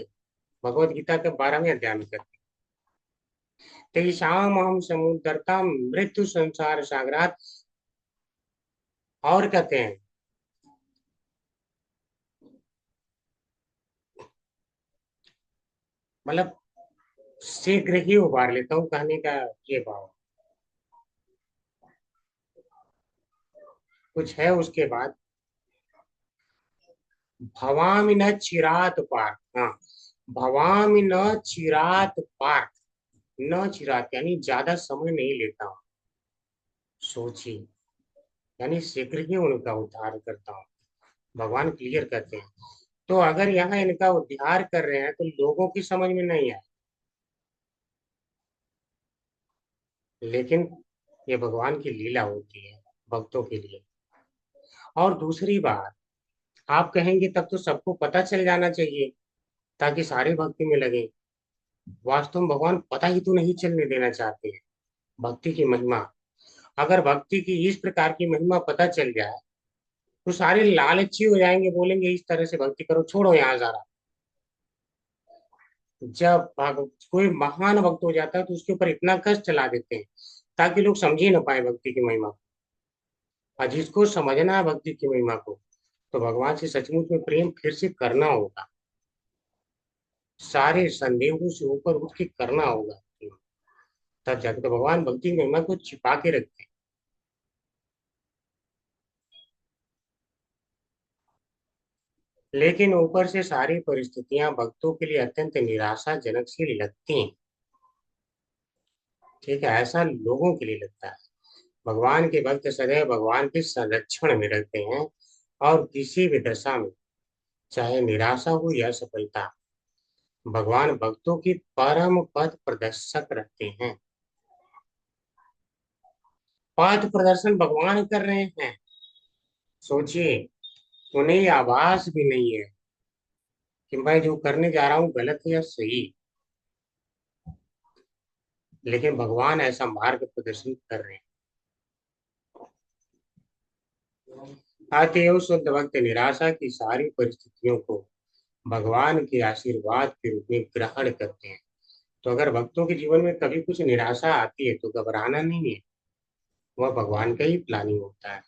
भगवत गीता के 12वें अध्याय में कहते हैं तेषाम हम समुद्रता मृत्यु संसार सागरात। और कहते हैं मतलब शीघ्र ही उबार लेता हूँ, कहने का ये भाव कुछ है। उसके बाद भवामि न चिरात पार्थ, हाँ, भवामि न चिरात पार्थ, न चिरात यानी ज्यादा समय नहीं लेता हूँ, सोचिए, यानी शीघ्र ही उनका उद्धार करता हूँ। भगवान क्लियर करते हैं। तो अगर यहाँ इनका उद्धार कर रहे हैं तो लोगों की समझ में नहीं आए, लेकिन ये भगवान की लीला होती है भक्तों के लिए। और दूसरी बात, आप कहेंगे तब तो सबको पता चल जाना चाहिए ताकि सारे भक्ति में लगे। वास्तव में भगवान पता ही तो नहीं चलने देना चाहते हैं भक्ति की महिमा। अगर भक्ति की इस प्रकार की महिमा पता चल जाए तो सारे लालची हो जाएंगे, बोलेंगे इस तरह से भक्ति करो, छोड़ो यहाँ सारा। जब कोई महान भक्त हो जाता है तो उसके ऊपर इतना कष्ट चला देते हैं ताकि लोग समझ ही ना पाए भक्ति की महिमा को। और जिसको समझना है भक्ति की महिमा को, तो भगवान से सचमुच में प्रेम फिर से करना होगा, सारे संदेहों से ऊपर उठ के करना होगा, तब जाके तो भगवान भक्ति की महिमा को छिपा के रखते हैं। लेकिन ऊपर से सारी परिस्थितियां भक्तों के लिए अत्यंत निराशाजनक सी लगती हैं। ठीक है, ऐसा लोगों के लिए लगता है। भगवान के भक्त सदैव भगवान के संरक्षण में रहते हैं और किसी भी दशा में, चाहे निराशा हो या सफलता, भगवान भक्तों की परम पथ प्रदर्शक रहते हैं। पथ प्रदर्शन भगवान कर रहे हैं। सोचिए, उन्हें आभास भी नहीं है कि मैं जो करने जा रहा हूँ गलत है या सही, लेकिन भगवान ऐसा मार्ग प्रदर्शन कर रहे हैं। अतएव शुद्ध भक्त निराशा की सारी परिस्थितियों को भगवान के आशीर्वाद के रूप में ग्रहण करते हैं। तो अगर भक्तों के जीवन में कभी कुछ निराशा आती है तो घबराना नहीं है, वह भगवान का ही प्लानिंग होता है।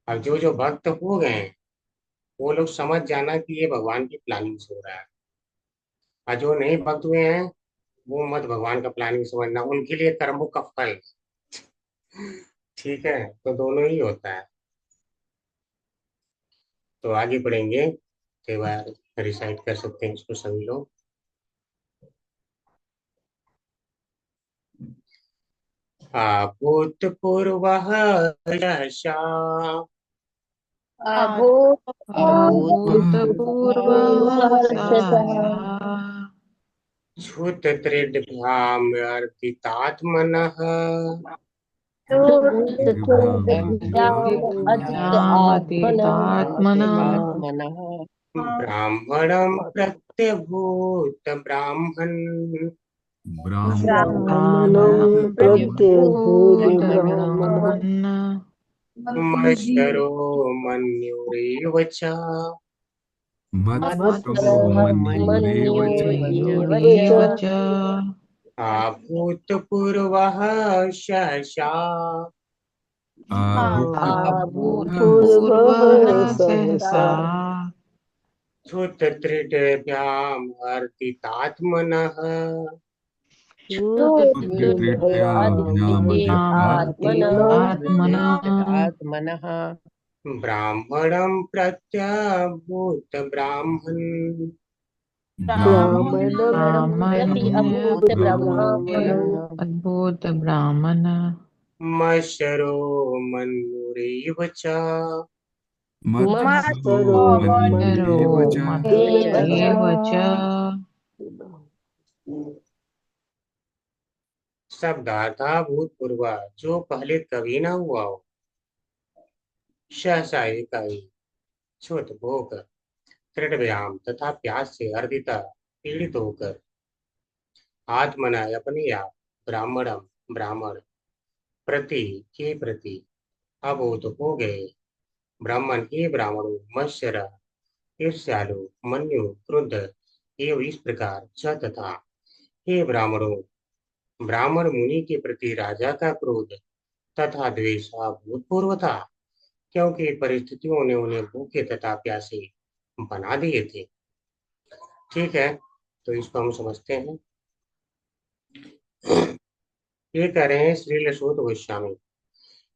अब जो जो भक्त हो गए हैं वो लोग समझ जाना कि ये भगवान की प्लानिंग से हो रहा है। और जो नहीं भक्त हुए हैं वो मत भगवान का प्लानिंग समझना, उनके लिए कर्मों का फल। ठीक है, तो दोनों ही होता है। तो आगे बढ़ेंगे, कई बार रिसाइट कर सकते हैं इसको सभी लोग। अभूतपूर्वः यशा क्षुतत्रिभ्यामर्दितात्मनः ब्राह्मणं प्रत्यभूत ब्राह्मण ब्राह्मणं प्रत्यभूत ब्राह्मणम् मत्सरो मन्युरेव च मन्युरेव च अभूतपूर्वः शशा अभूतपूर्वः सहसा क्षुतत्रिभ्यामर्दितात्मनः ब्राह्मणं प्रत्यभूत ब्राह्मण अद्भुत ब्राह्मण मशरो मन्युरेव च मत्सरो मन्युरेव च शब्दार्था भूतपूर्व जो पहले कभी न हुआ हो, सहसा एकाएक क्षुत भोग तृणव्याम तथा प्यास से अर्दिता पीड़ित होकर आत्मना अपने आप ब्राह्मणम ब्राह्मण प्रति के प्रति अभूत हो गए ब्राह्मण हे ब्राह्मणों मत्सर ईर्ष्यालु मन्यु क्रुद्ध एवं इस प्रकार च तथा हे ब्राह्मणों ब्राह्मण मुनि के प्रति राजा का क्रोध तथा द्वेष अभूतपूर्व था क्योंकि परिस्थितियों ने उन्हें भूखे तथा प्यासे बना दिए थे। ठीक है, तो इसको हम समझते हैं। ये कह रहे हैं श्री सूत गोस्वामी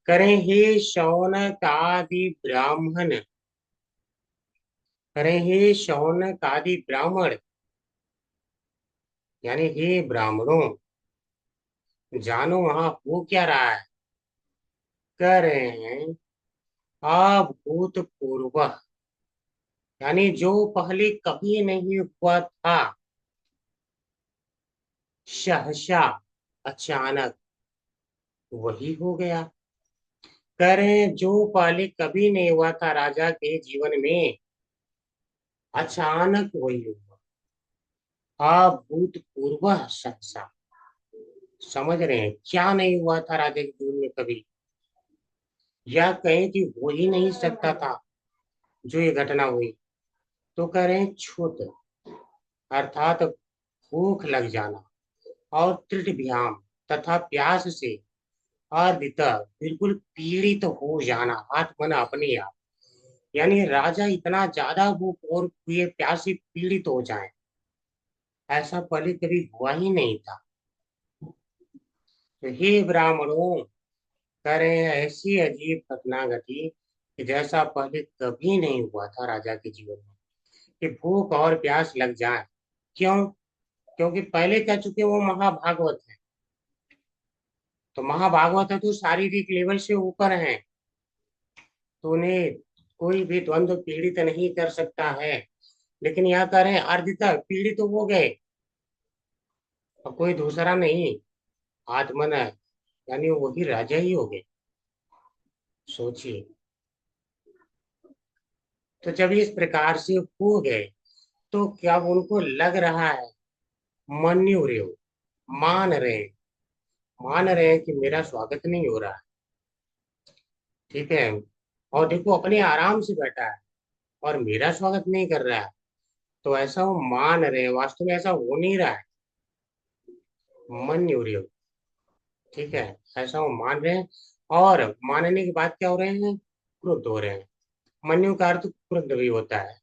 करें हे शौनकादि ब्राह्मण करें हे शौनकादि ब्राह्मण यानी हे ब्राह्मणों जानो वहां हो क्या रहा है। कह रहे हैं अभूतपूर्व यानी जो पहले कभी नहीं हुआ था, सहसा अचानक वही हो गया। कह रहे हैं जो पहले कभी नहीं हुआ था राजा के जीवन में, अचानक वही हुआ। अभूतपूर्व सहसा, समझ रहे हैं क्या नहीं हुआ था राजा के जीवन में कभी, या कहें कि हो ही नहीं सकता था जो ये घटना हुई। तो कह रहे हैं क्षुत अर्थात भूख लग जाना और तृटभ्याम तथा प्यास से अर्दित बिल्कुल पीड़ित हो जाना आत्मना अपने आप, यानी राजा इतना ज्यादा भूख और ये प्यास से पीड़ित हो जाए ऐसा पहले कभी हुआ ही नहीं था। तो हे ब्राह्मणों करें ऐसी अजीब घटना घटी कि जैसा पहले कभी नहीं हुआ था राजा के जीवन में कि भूख और प्यास लग जाए। क्यों? क्योंकि पहले कह चुके वो महाभागवत है, तो महाभागवत है तो शारीरिक लेवल से ऊपर है, तो उन्हें कोई भी द्वंद्व पीड़ित नहीं कर सकता है। लेकिन यहाँ कह रहे हैं अर्धिता पीड़ित तो हो गए और कोई दूसरा नहीं, आत्मन यानी वही राजा ही हो गए। सोचिए, तो जब इस प्रकार से हो गए तो क्या उनको लग रहा है मन्यु रे मान रहे हैं कि मेरा स्वागत नहीं हो रहा है। ठीक है, और देखो अपने आराम से बैठा है और मेरा स्वागत नहीं कर रहा है, तो ऐसा वो मान रहे हैं, वास्तव में ऐसा हो नहीं रहा है। मन्यु रे, ठीक है, ऐसा वो मान रहे हैं और मानने के बाद क्या हो रहे हैं, क्रुद्ध हो रहे हैं। मन्यु का अर्थ क्रुद्ध भी होता है,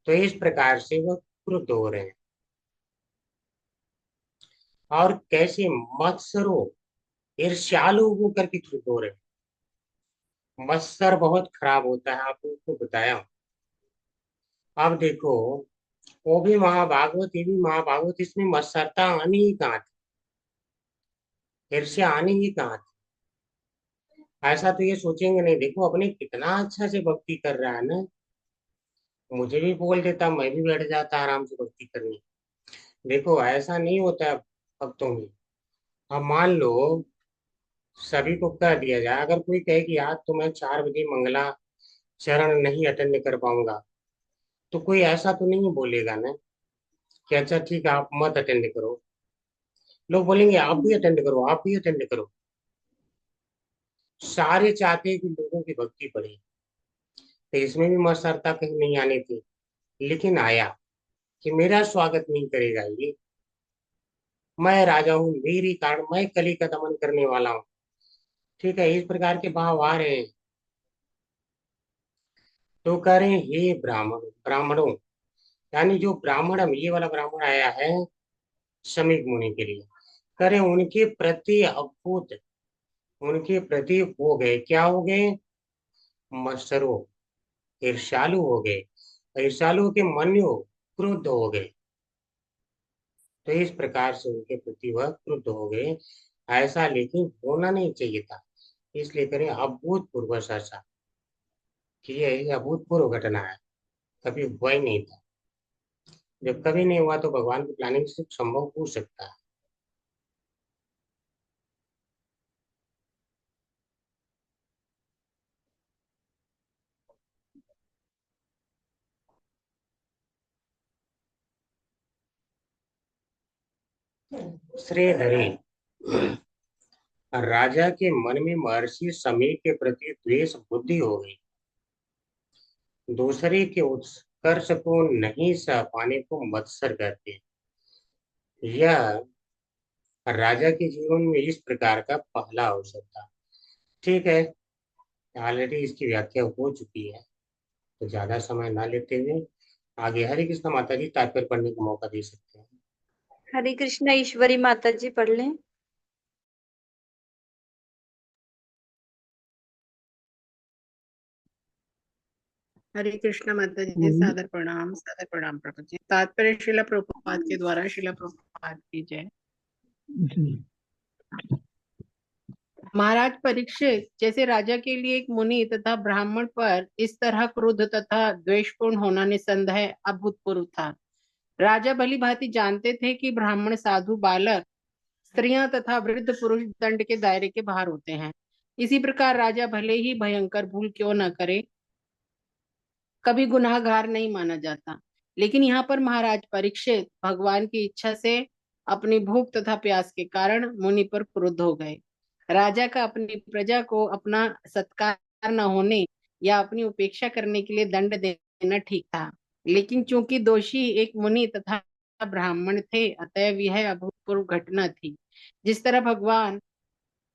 तो इस प्रकार से वह क्रुद्ध हो रहे हैं। और कैसे मत्सरो ईर्ष्यालु होकर के क्रुद्ध हो रहे हैं। मत्सर बहुत खराब होता है, आपको बताया हूं। अब देखो वो भी महाभागवत, ये भी महाभागवत, इसमें मत्सरता आनी ही कहाँ थी। ईर्ष्या आनी ही कहाँ थी? ऐसा तो ये सोचेंगे नहीं, देखो अपने कितना अच्छा से भक्ति कर रहा है ना, मुझे भी बोल देता, मैं भी बैठ जाता आराम से भक्ति करने। देखो ऐसा नहीं होता है भक्तों में। अब मान लो सभी को कह दिया जाए, अगर कोई कहे कि आज तो मैं 4 बजे मंगला चरण नहीं अटेंड कर पाऊंगा, तो कोई ऐसा तो नहीं बोलेगा ना कि अच्छा ठीक है आप मत अटेंड करो। लोग बोलेंगे आप भी अटेंड करो, आप भी अटेंड करो। सारे चाहते हैं कि लोगों की भक्ति बढ़े, तो इसमें भी मत्सरता कहीं नहीं आनी थी। लेकिन आया कि मेरा स्वागत नहीं करेगा ये, मैं राजा हूँ, मेरी कारण मैं कली का दमन करने वाला हूँ। ठीक है, इस प्रकार के भाव आ रहे हैं। तो कह रहे हैं हे ब्राह्मणों, यानी जो ब्राह्मण, ये वाला ब्राह्मण आया है शमीक मुनि के लिए, कह रहे हैं उनके प्रति अभूत, उनके प्रति हो गए, क्या हो गए? मत्सरो, ईर्ष्यालु हो गए। ईर्ष्यालु के मन्यो, क्रुद्ध हो गए। तो इस प्रकार से उनके प्रति वह क्रुद्ध हो गए। ऐसा लेकिन होना नहीं चाहिए था, इसलिए करें अभूतपूर्व ऐसा कि यह अभूतपूर्व घटना है, कभी हुआ ही नहीं था। जब कभी नहीं हुआ तो भगवान की प्लानिंग से संभव हो सकता है। श्रीधरी, राजा के मन में महर्षि समीर के प्रति द्वेष बुद्धि हो गई। दूसरे के उत्कर्ष को नहीं सह पाने को मत्सर कहते हैं। यह राजा के जीवन में इस प्रकार का पहला अवसर था। ठीक है, ऑलरेडी इसकी व्याख्या हो चुकी है, तो ज्यादा समय ना लेते हुए आगे हरे कृष्ण माता जी तात्पर्य पढ़ने का मौका दे सकते हैं। हरे कृष्णा ईश्वरी माता जी पढ़ लें। हरे कृष्णा माता जी, सादर प्रणाम प्रभु जी। तात्पर्य शिला प्रभुपाद के द्वारा, शिला प्रभुपाद की जय। महाराज परीक्षित, जैसे राजा के लिए एक मुनि तथा ब्राह्मण पर इस तरह क्रोध तथा द्वेषपूर्ण होना निसंदेह अभूतपूर्व था। राजा भली भांति जानते थे कि ब्राह्मण, साधु, बालक, स्त्रियां तथा वृद्ध पुरुष दंड के दायरे के बाहर होते हैं। इसी प्रकार राजा भले ही भयंकर भूल क्यों न करे, कभी गुनाहगार नहीं माना जाता। लेकिन यहाँ पर महाराज परीक्षित भगवान की इच्छा से अपनी भूख तथा प्यास के कारण मुनि पर क्रुद्ध हो गए। राजा का अपनी प्रजा को अपना सत्कार न होने या अपनी उपेक्षा करने के लिए दंड देना ठीक था, लेकिन चूंकि दोषी एक मुनि तथा ब्राह्मण थे, अतएव यह अभूतपूर्व घटना थी। जिस तरह भगवान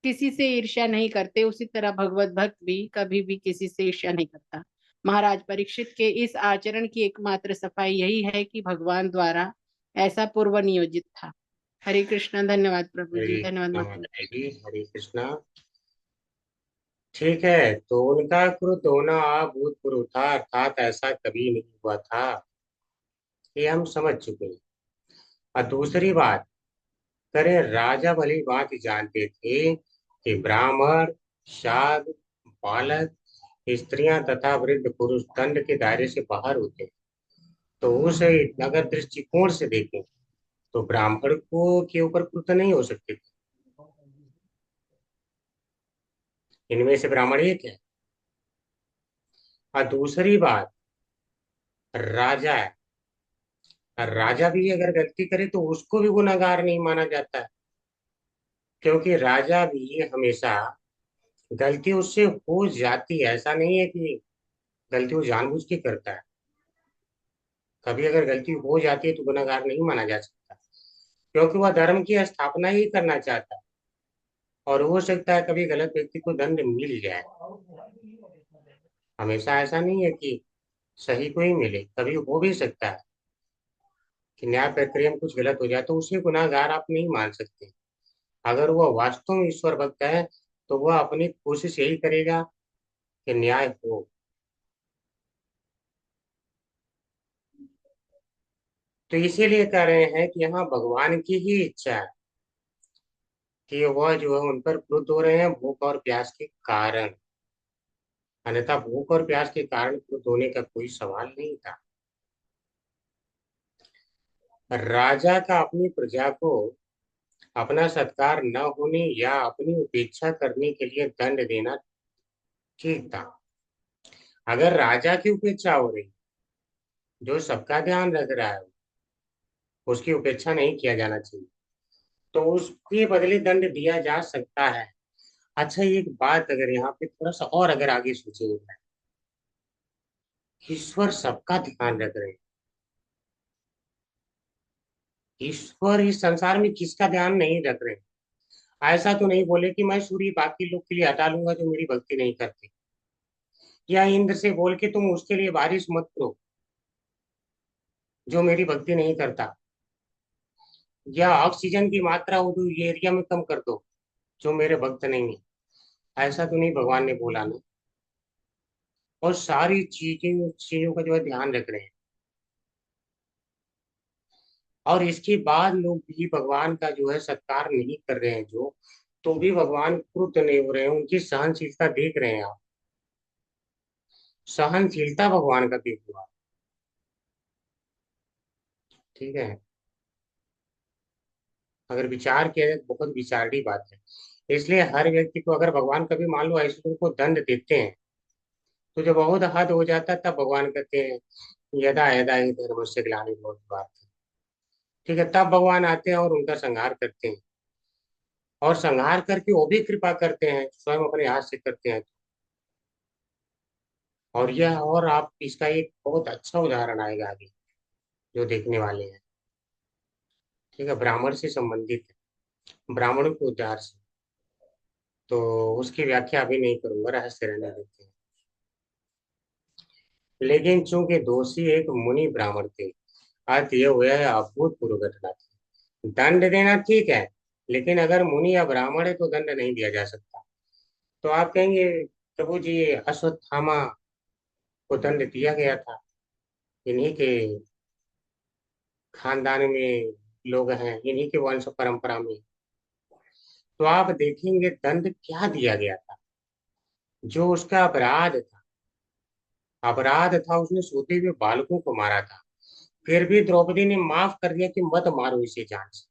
किसी से ईर्ष्या नहीं करते, उसी तरह भगवत भक्त भी कभी भी किसी से ईर्ष्या नहीं करता। महाराज परीक्षित के इस आचरण की एकमात्र सफाई यही है कि भगवान द्वारा ऐसा पूर्व नियोजित था। हरे कृष्णा। धन्यवाद प्रभु जी, हरे धन्यवाद कृष्णा माता माता जी, हरे कृष्णा। ठीक है, तो उनका क्रुद्ध होना अभूतपूर्व था, अर्थात ऐसा कभी नहीं हुआ था, ये हम समझ चुके हैं। और दूसरी बात करें, राजा भली बात जानते थे कि ब्राह्मण, साध, बालक, स्त्रियां तथा वृद्ध पुरुष दंड के दायरे से बाहर होते हैं। तो उस अगर दृष्टिकोण से देखें तो ब्राह्मण को के ऊपर क्रुद्ध नहीं हो सकते थे। इनमें से ब्राह्मण एक है। और दूसरी बात, राजा है, और राजा भी अगर गलती करे तो उसको भी गुनाहगार नहीं माना जाता है, क्योंकि राजा भी हमेशा गलती उससे हो जाती है। ऐसा नहीं है कि गलती वो जानबूझ के करता है। कभी अगर गलती हो जाती है तो गुनाहगार नहीं माना जा सकता, क्योंकि वह धर्म की स्थापना ही करना चाहता है। और हो सकता है कभी गलत व्यक्ति को दंड मिल जाए, हमेशा ऐसा नहीं है कि सही को ही मिले। कभी हो भी सकता है कि न्याय प्रक्रिया में कुछ गलत हो जाए, तो उसे गुनाहगार आप नहीं मान सकते। अगर वह वास्तव में ईश्वर भक्त है तो वह अपनी कोशिश यही करेगा कि न्याय हो। तो इसीलिए कह रहे हैं कि यहाँ भगवान की ही इच्छा है कि वह जो है उन पर क्रुद्ध हो रहे हैं भूख और प्यास के कारण। अन्यथा भूख और प्यास के कारण क्रुद्ध होने का कोई सवाल नहीं था। राजा का अपनी प्रजा को अपना सत्कार न होने या अपनी उपेक्षा करने के लिए दंड देना ठीक था। अगर राजा की उपेक्षा हो रही, जो सबका ध्यान रख रहा है, उसकी उपेक्षा नहीं किया जाना चाहिए, तो उसके बदले दंड दिया जा सकता है। अच्छा, एक बात अगर यहाँ पे थोड़ा सा और अगर आगे सोचेंगे, ईश्वर सबका ध्यान रख रहे हैं। ईश्वर इस संसार में किसका ध्यान नहीं रख रहे हैं? ऐसा तो नहीं बोले कि मैं सूर्य बाकी लोग के लिए हटा लूंगा जो मेरी भक्ति नहीं करते, या इंद्र से बोल के तुम उसके लिए बारिश मत करो जो मेरी भक्ति नहीं करता, या ऑक्सीजन की मात्रा उस एरिया में कम कर दो जो मेरे भक्त नहीं है। ऐसा तो नहीं भगवान ने बोला ना। और सारी चीजों का जो है ध्यान रख रहे हैं। और इसके बाद लोग भी भगवान का जो है सत्कार नहीं कर रहे हैं, जो तो भी भगवान क्रुद्ध नहीं हो रहे हैं। उनकी सहनशीलता देख रहे हैं आप। सहनशीलता भगवान का देखो आप। ठीक है, अगर विचार किया जाए तो बहुत विचारनी बात है। इसलिए हर व्यक्ति को अगर भगवान कभी मान लो ऐसे को दंड देते हैं, तो जब बहुत हद हो जाता है तब भगवान कहते हैं यदा यदा ही धर्मस्य ग्लानिर्भवति बात। ठीक है, तब भगवान आते हैं और उनका संहार करते हैं। और संहार करके वो भी कृपा करते हैं, स्वयं अपने हाथ से करते हैं। और यह और आप इसका एक बहुत अच्छा उदाहरण आएगा आगे जो देखने वाले हैं। ठीक है, ब्राह्मण से संबंधित है, ब्राह्मणों के उद्धार से। तो उसकी व्याख्या अभी नहीं करूंगा, रहस्य रहने देते हैं। लेकिन चूंकि दोषी एक मुनि ब्राह्मण थे, अर्थ यह हुआ है अभूतपूर्व घटना थी। दंड देना ठीक है, लेकिन अगर मुनि या ब्राह्मण है तो दंड नहीं दिया जा सकता। तो आप कहेंगे प्रभु जी अश्वत्थामा को दंड दिया गया था, इन्हीं के खानदान में लोग हैं, इन्हीं के वंश परंपरा में। तो आप देखेंगे दंड क्या दिया गया था। जो उसका अपराध था उसने सोते हुए बालकों को मारा था। फिर भी द्रौपदी ने माफ कर दिया कि मत मारो इसे जान से।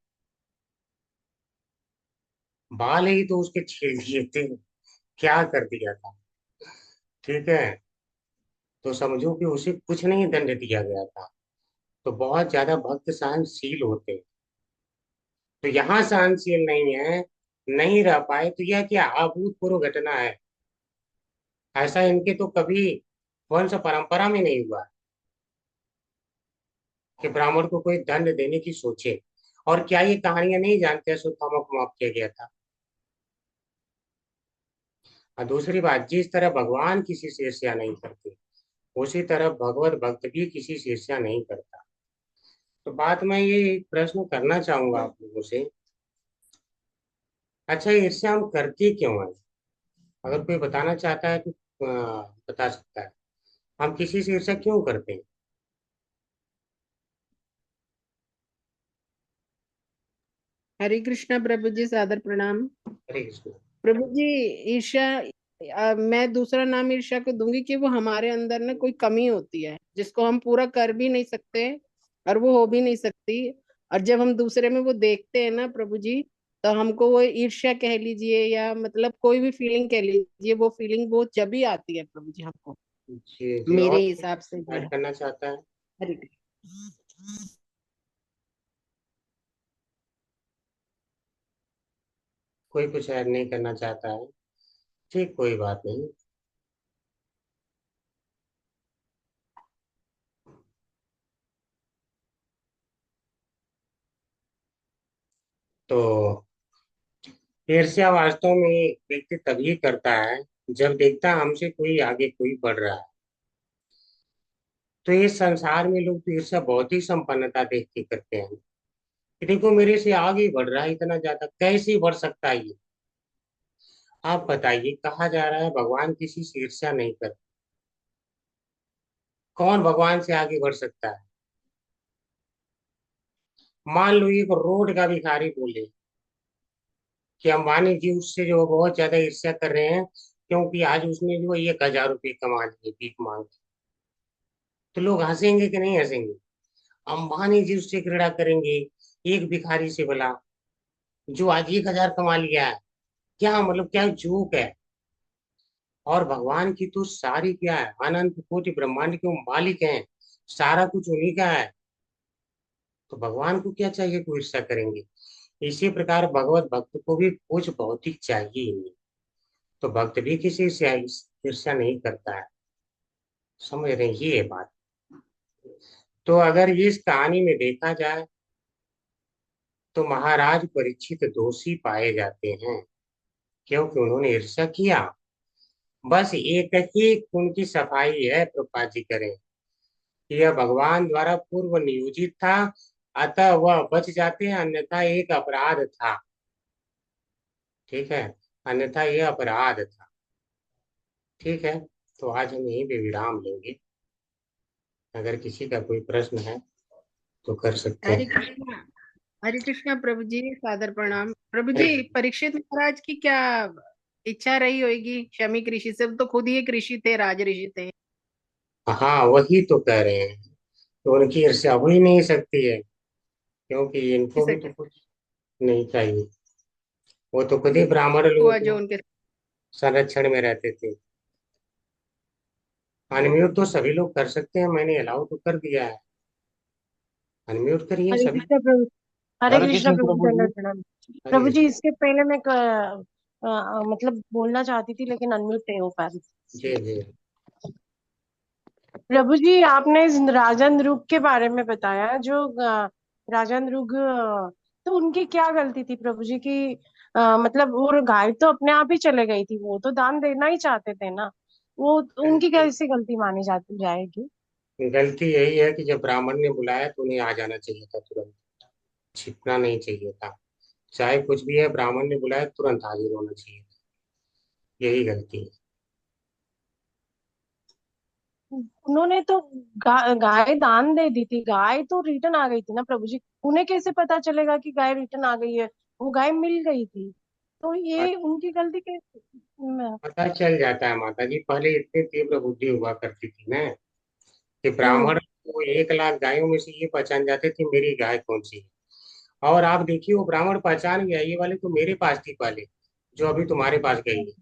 बाल ही तो उसके छेड़ दिए थे, क्या कर दिया था। ठीक है, तो समझो कि उसे कुछ नहीं दंड दिया गया था। तो बहुत ज्यादा भक्त सहनशील होते हैं। तो यहाँ सहनशील नहीं है, नहीं रह पाए, तो यह क्या अभूतपूर्व घटना है। ऐसा इनके तो कभी वंश परंपरा में नहीं हुआ कि ब्राह्मण को कोई दंड देने की सोचे। और क्या ये कहानियां नहीं जानते अश्वत्थामा को माफ किया गया था? और दूसरी बात, जिस तरह भगवान किसी से ईर्ष्या नहीं करते, उसी तरह भगवत भक्त भी किसी से ईर्ष्या नहीं करता। तो बात मैं ये एक प्रश्न करना चाहूंगा आप लोगों से। अच्छा, ईर्ष्या हम करते क्यों है? अगर कोई बताना चाहता है तो बता सकता है। हम किसी से ईर्ष्या क्यों करते हैं? हरे कृष्णा प्रभु जी, सादर प्रणाम। हरे कृष्ण। प्रभु जी, ईर्ष्या मैं दूसरा नाम ईर्ष्या को दूंगी कि वो हमारे अंदर ना कोई कमी होती है जिसको हम पूरा कर भी नहीं सकते और वो हो भी नहीं सकती। और जब हम दूसरे में वो देखते हैं ना प्रभु जी, तो हमको वो ईर्ष्या कह लीजिए या मतलब कोई भी फीलिंग कह लीजिए, वो फीलिंग वो जब भी आती है प्रभु जी हमको, जी जी, मेरे और हिसाब से जो ऐड है। करना चाहता है? हरे कृष्ण। कोई कुछ ऐड नहीं करना चाहता है? ठीक, कोई बात नहीं। तो ईर्ष्या वास्तव में एक व्यक्ति तभी करता है जब देखता है हमसे कोई आगे कोई बढ़ रहा है। तो इस संसार में लोग तो ईर्ष्या बहुत ही संपन्नता देख के करते हैं कि देखो मेरे से आगे बढ़ रहा है, इतना ज्यादा कैसे बढ़ सकता है ये। आप बताइए, कहा जा रहा है भगवान किसी से ईर्ष्या नहीं करते। कौन भगवान से आगे बढ़ सकता है? मान लो एक रोड का भिखारी बोले कि अंबानी जी उससे जो बहुत ज्यादा ईर्ष्या कर रहे हैं, क्योंकि आज उसने जो 1,000 रुपये कमा लिए भीख मांग के। तो लोग हंसेंगे कि नहीं हंसेंगे? अंबानी जी उससे क्रीड़ा करेंगे एक भिखारी से भला, जो आज 1,000 कमा लिया है? क्या मतलब, क्या जोक है? और भगवान की तो सारी क्या है, अनंत कोटि ब्रह्मांड के वो मालिक हैं, सारा कुछ उन्हीं का है। तो भगवान को क्या चाहिए कोई ईर्ष्या करेंगे? इसी प्रकार भगवत भक्त को भी कुछ भौतिक चाहिए ही नहीं। तो भक्त भी किसी से ईर्ष्या नहीं करता है। समझ रहे हैं ये बात? तो अगर ये इस कहानी में देखा जाए तो महाराज परीक्षित दोषी पाए जाते हैं, क्योंकि उन्होंने ईर्ष्या किया। बस एक ही उनकी सफाई है, प्रभुपाद जी करें, कि यह भगवान द्वारा पूर्व नियोजित था, अतः वह बच जाते हैं, अन्यथा एक अपराध था। ठीक है, अन्यथा यह अपराध था। ठीक है, तो आज हम यहीं पे विराम लेंगे। अगर किसी का कोई प्रश्न है तो कर सकते हरे हैं। कृष्णा। हरे कृष्णा प्रभु जी, सादर प्रणाम प्रभु जी। परीक्षित महाराज की क्या इच्छा रही होगी शमीक ऋषि से? वो तो खुद ही एक ऋषि थे, राज ऋषि थे। हाँ, वही तो कह रहे हैं, तो उनकी ईर्ष्या हो ही नहीं सकती है, क्योंकि इनको भी तो कुछ नहीं चाहिए। वो तो खुद ही ब्राह्मण लोगों हुआ के जो उनके संरक्षण में रहते थे। अनम्यूट तो सभी लोग कर सकते हैं, मैंने अलाउ तो कर दिया है। अनम्यूट करिए हरे सभी। कृष्ण प्रभु। हरे हरे कृष्ण कृष्ण प्रभु, प्रभु जी। दंडवत प्रणाम। हरे प्रभु जी, कृष्ण। इसके पहले मैं मतलब बोलना चाहती थी, लेकिन अनम्यूट नहीं हो पा रही। जी जी। प्रभु जी, आपने इस राजा ध्रुव के बारे में बताया, जो राजा ध्रुव, तो उनकी क्या गलती थी प्रभु जी की? मतलब वो गाय तो अपने आप ही चले गई थी, वो तो दान देना ही चाहते थे ना। वो उनकी गलती कैसी गलती मानी जाती जाएगी? गलती यही है कि जब ब्राह्मण ने बुलाया तो उन्हें आ जाना चाहिए था तुरंत, छिपना नहीं चाहिए था। चाहे कुछ भी है, ब्राह्मण ने बुलाया तुरंत हाजिर होना चाहिए था। यही गलती है। उन्होंने तो गाय दान दे दी थी, गाय तो रिटर्न आ गई थी ना प्रभु जी। उन्हें कैसे पता चलेगा कि गाय रिटर्न आ गई है? वो गाय मिल गई थी, तो पर ये उनकी गलती कैसे? पता चल जाता है माता जी, पहले इतनी तीव्र बुद्धि हुआ करती थी ना, कि हम्म। ब्राह्मण को 1,00,000 गायों में से ये पहचान जाते थे मेरी गाय कौन सी है। और आप देखिए, वो ब्राह्मण पहचान गया, ये वाले तो मेरे पास थी पहले, जो अभी तुम्हारे पास गई है।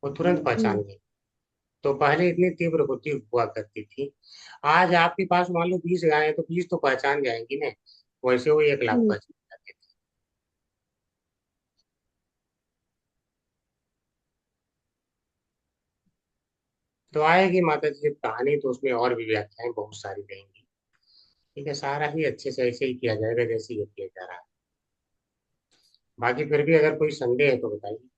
वो तुरंत पहचान हम्म। गई। तो पहले इतनी तीव्र बुद्धि हुआ करती थी। आज आपके पास मान लो 20 गाय है, तो 20 तो पहचान जाएंगी ना, वैसे वो 1,00,000 हम्म। पहचान जाते थे। तो आएगी माता जी जब कहानी, तो उसमें और भी व्याख्याएं बहुत सारी रहेंगी। ठीक है, सारा ही अच्छे से ऐसे ही किया जाएगा जैसे ये किया जा रहा है। बाकी फिर भी अगर कोई संदेह है तो बताइए।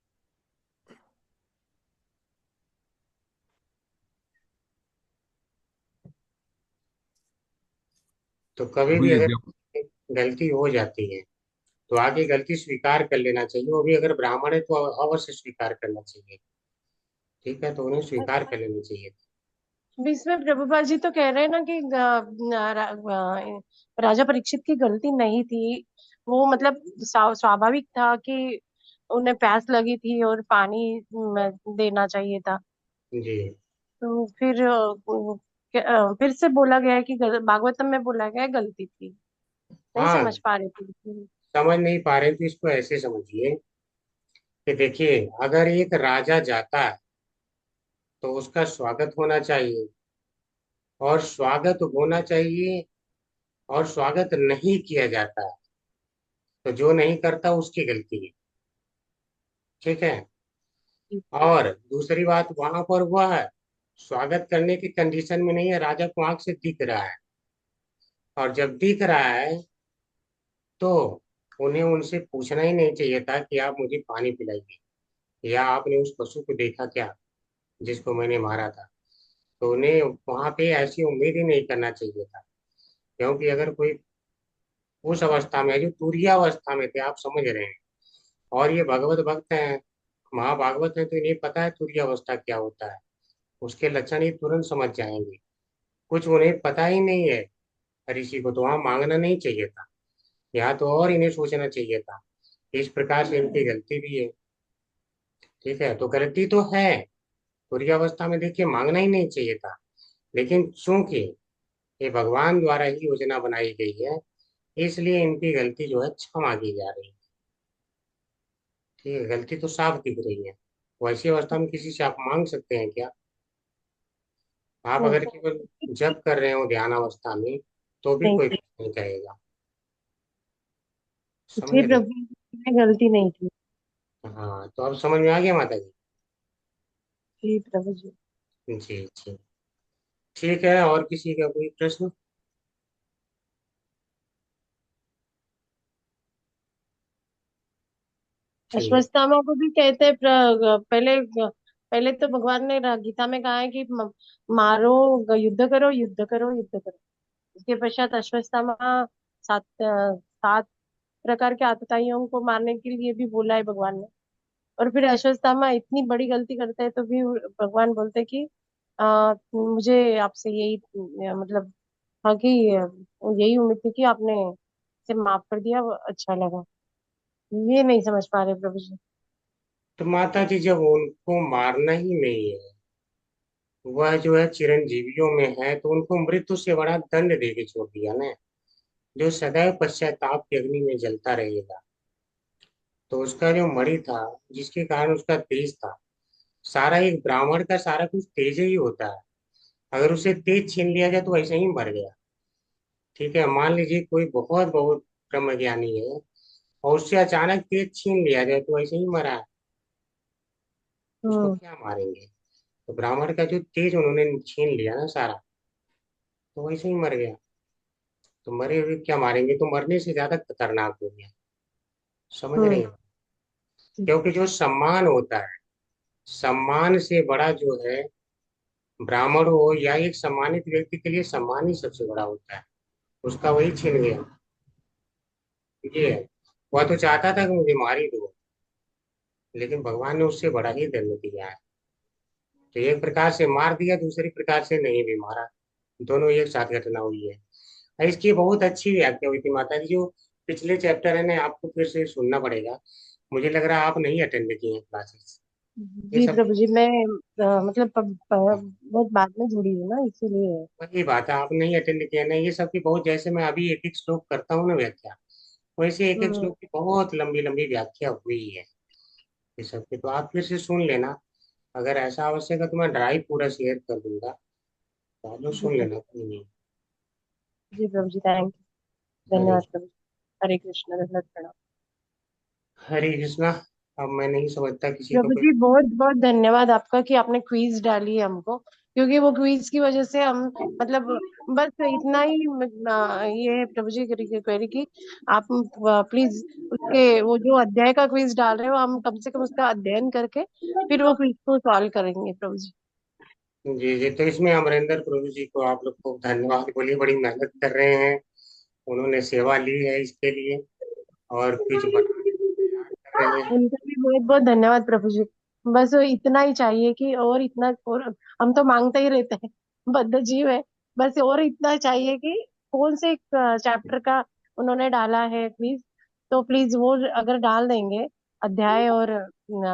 तो कभी प्रभु भी जी अगर जब गलती हो जाती है तो आगे गलती स्वीकार कर लेना चाहिए। वो भी अगर ब्राह्मण है तो अवश्य स्वीकार करना चाहिए। ठीक है, तो उन्हें स्वीकार कर लेनी चाहिए। बीच में प्रभुपाद जी तो कह रहे हैं ना कि राजा परीक्षित की गलती नहीं थी। वो मतलब स्वाभाविक था कि उन्हें प्यास लगी थी और पानी देना चाहिए था। जी। तो फिर फिर से बोला गया है कि भागवतम में बोला गया है गलती थी। नहीं हाँ, समझ पा रही थी। समझ नहीं पा रहे तो इसको ऐसे समझिए कि देखिए, अगर एक राजा जाता है तो उसका स्वागत होना चाहिए, और स्वागत होना चाहिए, और स्वागत नहीं किया जाता है तो जो नहीं करता उसकी गलती है। ठीक है। और दूसरी बात, वहां पर वह है स्वागत करने की कंडीशन में नहीं है, राजा को आंख से दिख रहा है, और जब दिख रहा है तो उन्हें उनसे पूछना ही नहीं चाहिए था कि आप मुझे पानी पिलाइए, या आपने उस पशु को देखा क्या जिसको मैंने मारा था। तो उन्हें वहां पे ऐसी उम्मीद ही नहीं करना चाहिए था, क्योंकि अगर कोई उस अवस्था में है, जो तुरीय अवस्था में थे, आप समझ रहे हैं, और ये भगवत भक्त हैं, महाभागवत हैं, तो इन्हें पता है तुरीय अवस्था क्या होता है, उसके लक्षण ये तुरंत समझ जाएंगे। कुछ उन्हें पता ही नहीं है, ऋषि को तो वहां मांगना नहीं चाहिए था, यहाँ तो और इन्हें सोचना चाहिए था इस प्रकार से इनकी गलती भी है। ठीक है, तो गलती तो है, तुरीयावस्था में देखिए मांगना ही नहीं चाहिए था, लेकिन चूंकि ये भगवान द्वारा ही योजना बनाई गई है, इसलिए इनकी गलती जो है क्षमा की जा रही है। ठीक है, गलती तो साफ दिख रही है। वैसी अवस्था में किसी से आप मांग सकते हैं क्या? आप अगर केवल जप कर रहे हो ध्यान अवस्था में, तो भी नहीं कोई कुछ नहीं कहेगा। समझ जी रहे? प्रभु, मैं गलती नहीं की। हाँ, तो अब समझ में आ गया माता जी? जी प्रभु जी। जी जी, ठीक है। और किसी का कोई प्रश्न? ठीक है। अश्वत्थामा को भी कहते हैं पहले पहले तो भगवान ने गीता में कहा है कि मारो, युद्ध करो, युद्ध करो, युद्ध करो। इसके पश्चात अश्वत्थामा सात प्रकार के आतताइयों को मारने के लिए भी बोला है भगवान ने। और फिर अश्वत्थामा इतनी बड़ी गलती करता है तो भी भगवान बोलते हैं कि मुझे आपसे यही मतलब हाँ कि यही उम्मीद थी कि आपने इसे माफ कर दिया, वो अच्छा लगा। ये नहीं समझ पा रहे प्रभु जी। तो माता जी, जब उनको मारना ही नहीं है, वह जो है चिरंजीवियों में है, तो उनको मृत्यु से बड़ा दंड दे के छोड़ दिया ना, जो सदैव पश्चाताप की अग्नि में जलता रहेगा। तो उसका जो मणि था, जिसके कारण उसका तेज था, सारा एक ब्राह्मण का सारा कुछ तेज ही होता है। अगर उसे तेज छीन लिया जाए तो ऐसे ही मर गया। ठीक है, मान लीजिए कोई बहुत बहुत ब्रह्म ज्ञानी है, और उससे अचानक तेज छीन लिया जाए तो ऐसे ही मरा है। उसको हम्म। क्या मारेंगे? तो ब्राह्मण का जो तेज उन्होंने छीन लिया ना सारा, तो वैसे ही मर गया। तो मरे हुए क्या मारेंगे? तो मरने से ज्यादा खतरनाक हो गया। समझ रहे हम्म। हैं? क्योंकि जो सम्मान होता है, सम्मान से बड़ा जो है, ब्राह्मण हो या एक सम्मानित व्यक्ति के लिए सम्मान ही सबसे बड़ा होता है। उसका वही छीन गया। ये है। वह तो चाहता था कि मुझे मार ही दो, लेकिन भगवान ने उससे बड़ा ही दंड दिया है। तो एक प्रकार से मार दिया, दूसरी प्रकार से नहीं भी मारा। दोनों एक साथ घटना हुई है। और इसकी बहुत अच्छी व्याख्या हुई थी माता जी। जो पिछले चैप्टर है ना, आपको फिर से सुनना पड़ेगा। मुझे लग रहा है आप नहीं अटेंड किए हैं क्लासेस। ये जी सब प्रभु जी, मैं मतलब बहुत बाद में जुड़ी हूँ ना, इसीलिए। वही बात है, आप नहीं अटेंड किए ना। ये सब की बहुत, जैसे मैं अभी एक एक श्लोक करता हूँ ना व्याख्या, वैसे एक एक हम्म। श्लोक की बहुत लंबी लंबी व्याख्या हुई है ये सब की। तो आप फिर से सुन लेना। अगर ऐसा आवश्यक है तो मैं ड्राइव पूरा शेयर कर दूंगा, तो आप लोग जी सुन प्रभु। लेना, कोई नहीं। जी प्रभु जी, थैंक यू, हरे धन्यवाद प्रभु। हरे कृष्ण, दंडवत प्रणाम। हरे कृष्णा। अब मैं नहीं समझता किसी को प्रभु कोई। जी, बहुत बहुत धन्यवाद आपका कि आपने क्विज डाली है हमको, क्योंकि वो क्विज की वजह से हम मतलब बस इतना ही ये है प्रभु जी की क्वेरी की आप प्लीज उसके वो जो अध्याय का क्विज डाल रहे हो, हम कम से कम उसका अध्ययन करके फिर वो क्विज को सॉल्व करेंगे प्रभु जी। जी जी, तो इसमें अमरिंदर प्रभु जी को आप लोग को धन्यवाद बोलिए, बड़ी मेहनत कर रहे हैं। उन्होंने सेवा ली है इसके लिए, और कुछ बनाने को तैयार कर रहे हैं। उनका भी बहुत बहुत धन्यवाद प्रभु जी। बस वो इतना ही चाहिए कि और इतना और हम तो मांगते ही रहते हैं, बद्ध जीव है। बस और इतना चाहिए कि कौन से चैप्टर का उन्होंने डाला है क्विज, तो प्लीज वो अगर डाल देंगे अध्याय और